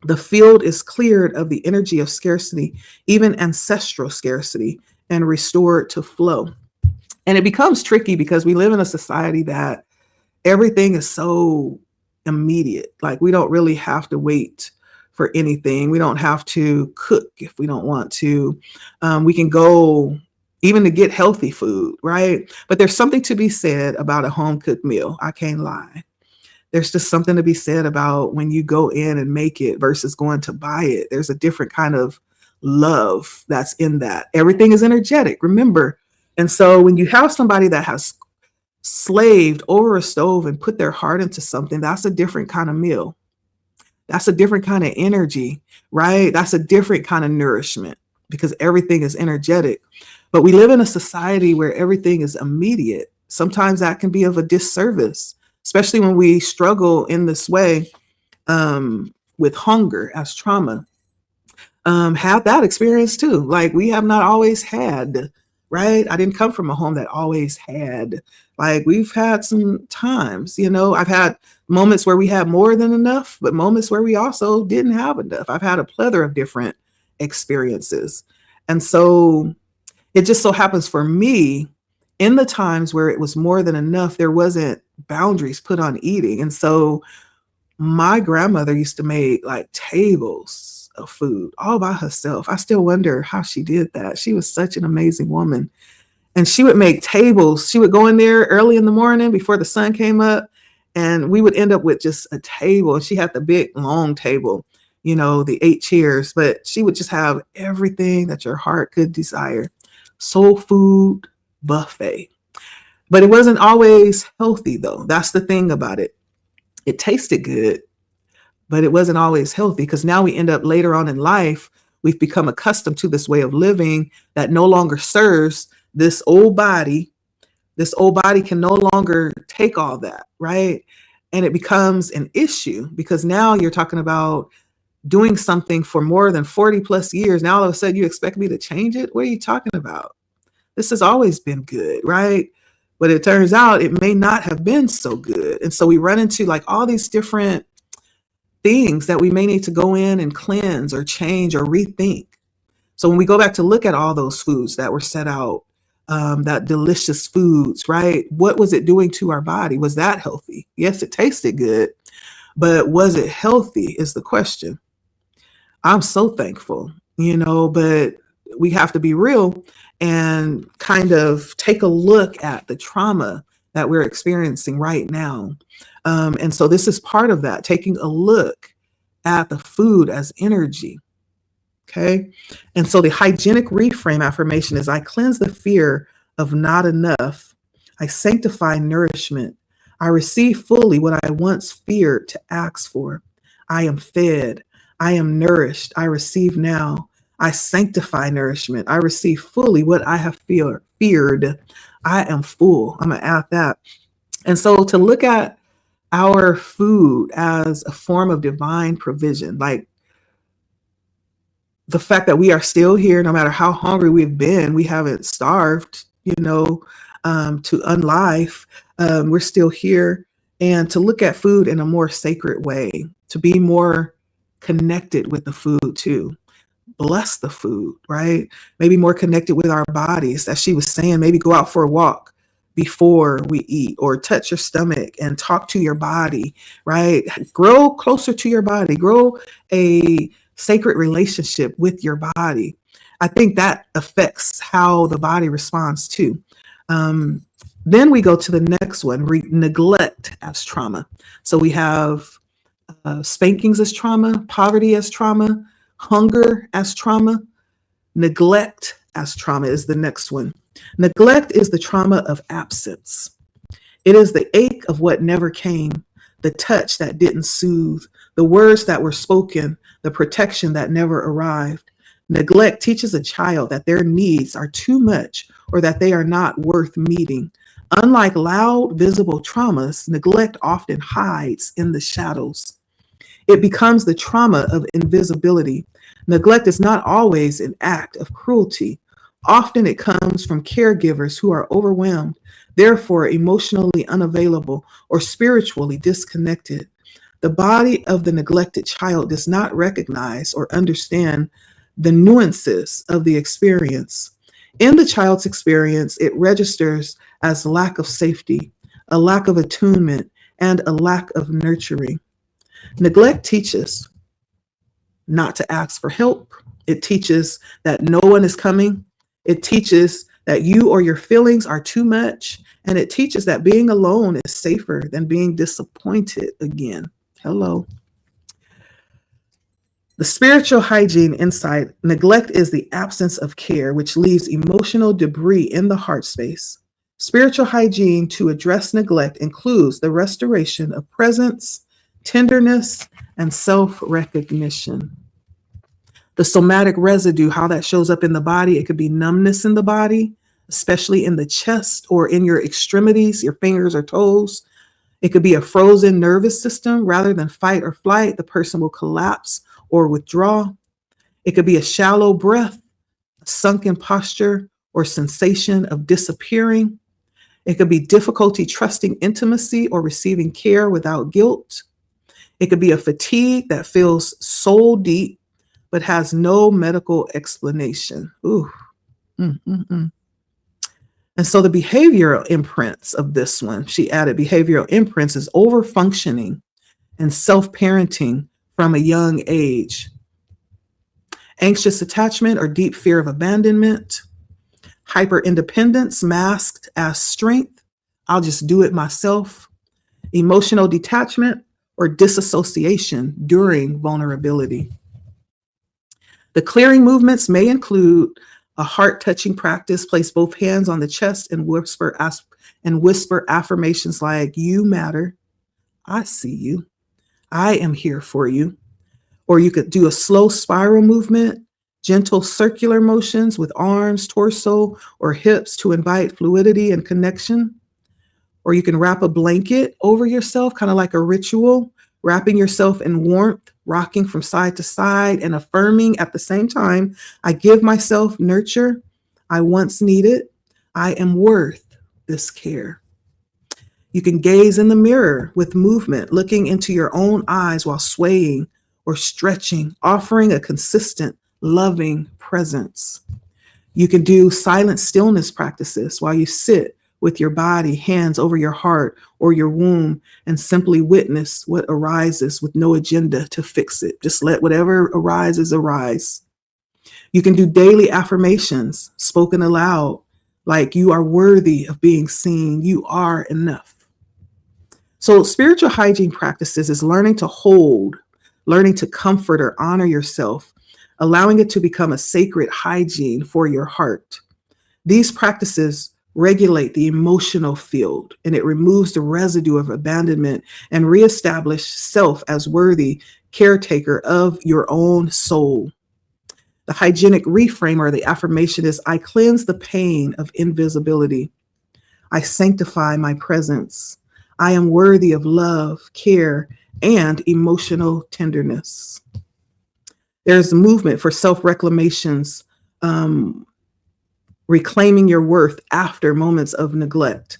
the field is cleared of the energy of scarcity, even ancestral scarcity, and restored to flow. And it becomes tricky because we live in a society that everything is so immediate. Like we don't really have to wait for anything. We don't have to cook if we don't want to. We can go even to get healthy food, right? But there's something to be said about a home cooked meal. I can't lie. There's just something to be said about when you go in and make it versus going to buy it. There's a different kind of love that's in that. Everything is energetic, remember. And so when you have somebody that has slaved over a stove and put their heart into something, that's a different kind of meal. That's a different kind of energy, right? That's a different kind of nourishment because everything is energetic. But we live in a society where everything is immediate. Sometimes that can be of a disservice, especially when we struggle in this way with hunger as trauma. Have that experience too. Like we have not always had, right? I didn't come from a home that always had. Like we've had some times, I've had moments where we had more than enough, but moments where we also didn't have enough. I've had a plethora of different experiences. And so it just so happens for me, in the times where it was more than enough, there wasn't boundaries put on eating. And so my grandmother used to make like tables of food all by herself. I still wonder how she did that. She was such an amazing woman. And she would make tables. She would go in there early in the morning before the sun came up, and we would end up with just a table. And she had the big, long table, the 8 chairs, but she would just have everything that your heart could desire. Soul food buffet. But it wasn't always healthy, though. That's the thing about it. It tasted good, but it wasn't always healthy because now we end up later on in life, we've become accustomed to this way of living that no longer serves this old body. This old body can no longer take all that, right? And it becomes an issue because now you're talking about doing something for more than 40 plus years. Now all of a sudden you expect me to change it? What are you talking about? This has always been good, right? But it turns out it may not have been so good. And so we run into like all these different things that we may need to go in and cleanse or change or rethink. So when we go back to look at all those foods that were set out, that delicious foods, right? What was it doing to our body? Was that healthy? Yes, it tasted good, but was it healthy is the question. I'm so thankful, but we have to be real and kind of take a look at the trauma that we're experiencing right now. And so this is part of that, taking a look at the food as energy. Okay. And so the hygienic reframe affirmation is I cleanse the fear of not enough. I sanctify nourishment. I receive fully what I once feared to ask for. I am fed. I am nourished. I receive now. I sanctify nourishment. I receive fully what I have feared. I am full. I'm going to add that. And so to look at our food as a form of divine provision, like the fact that we are still here, no matter how hungry we've been, we haven't starved, to unlife. We're still here. And to look at food in a more sacred way, to be more connected with the food too. Bless the food, right? Maybe more connected with our bodies. As she was saying, maybe go out for a walk before we eat or touch your stomach and talk to your body, right? Grow closer to your body. Grow a sacred relationship with your body. I think that affects how the body responds too. Then we go to the next one, neglect as trauma. So we have spankings as trauma, poverty as trauma, hunger as trauma, neglect as trauma is the next one. Neglect is the trauma of absence. It is the ache of what never came, the touch that didn't soothe, the words that were spoken, the protection that never arrived. Neglect teaches a child that their needs are too much or that they are not worth meeting. Unlike loud, visible traumas, neglect often hides in the shadows. It becomes the trauma of invisibility. Neglect is not always an act of cruelty. Often it comes from caregivers who are overwhelmed, therefore emotionally unavailable or spiritually disconnected. The body of the neglected child does not recognize or understand the nuances of the experience. In the child's experience, it registers as lack of safety, a lack of attunement, and a lack of nurturing. Neglect teaches not to ask for help. It teaches that no one is coming. It teaches that you or your feelings are too much. And it teaches that being alone is safer than being disappointed again. Hello. The spiritual hygiene insight: neglect is the absence of care, which leaves emotional debris in the heart space. Spiritual hygiene to address neglect includes the restoration of presence, tenderness, and self-recognition. The somatic residue, how that shows up in the body, it could be numbness in the body, especially in the chest or in your extremities, your fingers or toes. It could be a frozen nervous system. Rather than fight or flight, the person will collapse or withdraw. It could be a shallow breath, a sunken posture, or sensation of disappearing. It could be difficulty trusting intimacy or receiving care without guilt. It could be a fatigue that feels soul deep but has no medical explanation. Ooh. And so the behavioral imprints of this one, she added behavioral imprints is overfunctioning and self-parenting from a young age. Anxious attachment or deep fear of abandonment. Hyper-independence masked as strength. I'll just do it myself. Emotional detachment or disassociation during vulnerability. The clearing movements may include a heart-touching practice. Place both hands on the chest and whisper affirmations like, "You matter. I see you. I am here for you." Or you could do a slow spiral movement, gentle circular motions with arms, torso, or hips to invite fluidity and connection. Or you can wrap a blanket over yourself, kind of like a ritual, wrapping yourself in warmth, rocking from side to side, and affirming at the same time, "I give myself nurture I once needed. I am worth this care." You can gaze in the mirror with movement, looking into your own eyes while swaying or stretching, offering a consistent, loving presence. You can do silent stillness practices while you sit with your body, hands over your heart or your womb, and simply witness what arises with no agenda to fix it. Just let whatever arises arise. You can do daily affirmations spoken aloud, like, "You are worthy of being seen. You are enough." So spiritual hygiene practices is learning to hold, learning to comfort or honor yourself, allowing it to become a sacred hygiene for your heart. These practices regulate the emotional field, and it removes the residue of abandonment and reestablish self as worthy caretaker of your own soul. The hygienic reframe or the affirmation is, "I cleanse the pain of invisibility. I sanctify my presence. I am worthy of love, care, and emotional tenderness." There's a movement for self-reclamations, reclaiming your worth after moments of neglect.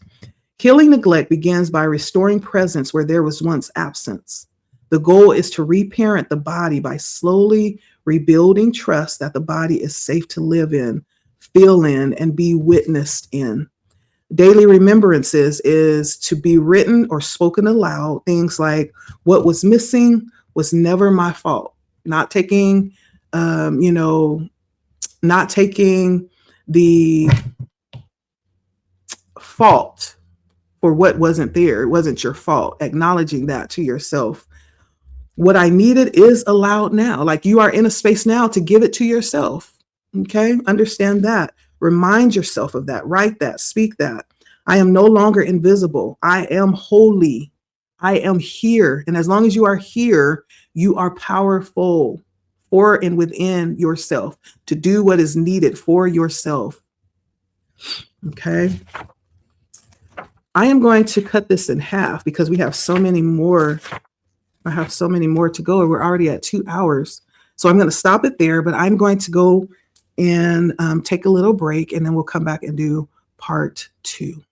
Healing neglect begins by restoring presence where there was once absence. The goal is to reparent the body by slowly rebuilding trust that the body is safe to live in, feel in, and be witnessed in. Daily remembrances is to be written or spoken aloud. Things like, "What was missing was never my fault." Not taking, not taking the fault for what wasn't there. It wasn't your fault. Acknowledging that to yourself. What I needed is allowed now. Like, you are in a space now to give it to yourself. Okay. Understand that. Remind yourself of that. Write that. Speak that. I am no longer invisible. I am holy. I am here. And as long as you are here, you are powerful for and within yourself to do what is needed for yourself. Okay. I am going to cut this in half because we have so many more. I have so many more to go. We're already at 2 hours. So I'm going to stop it there, but I'm going to go and take a little break, and then we'll come back and do part 2.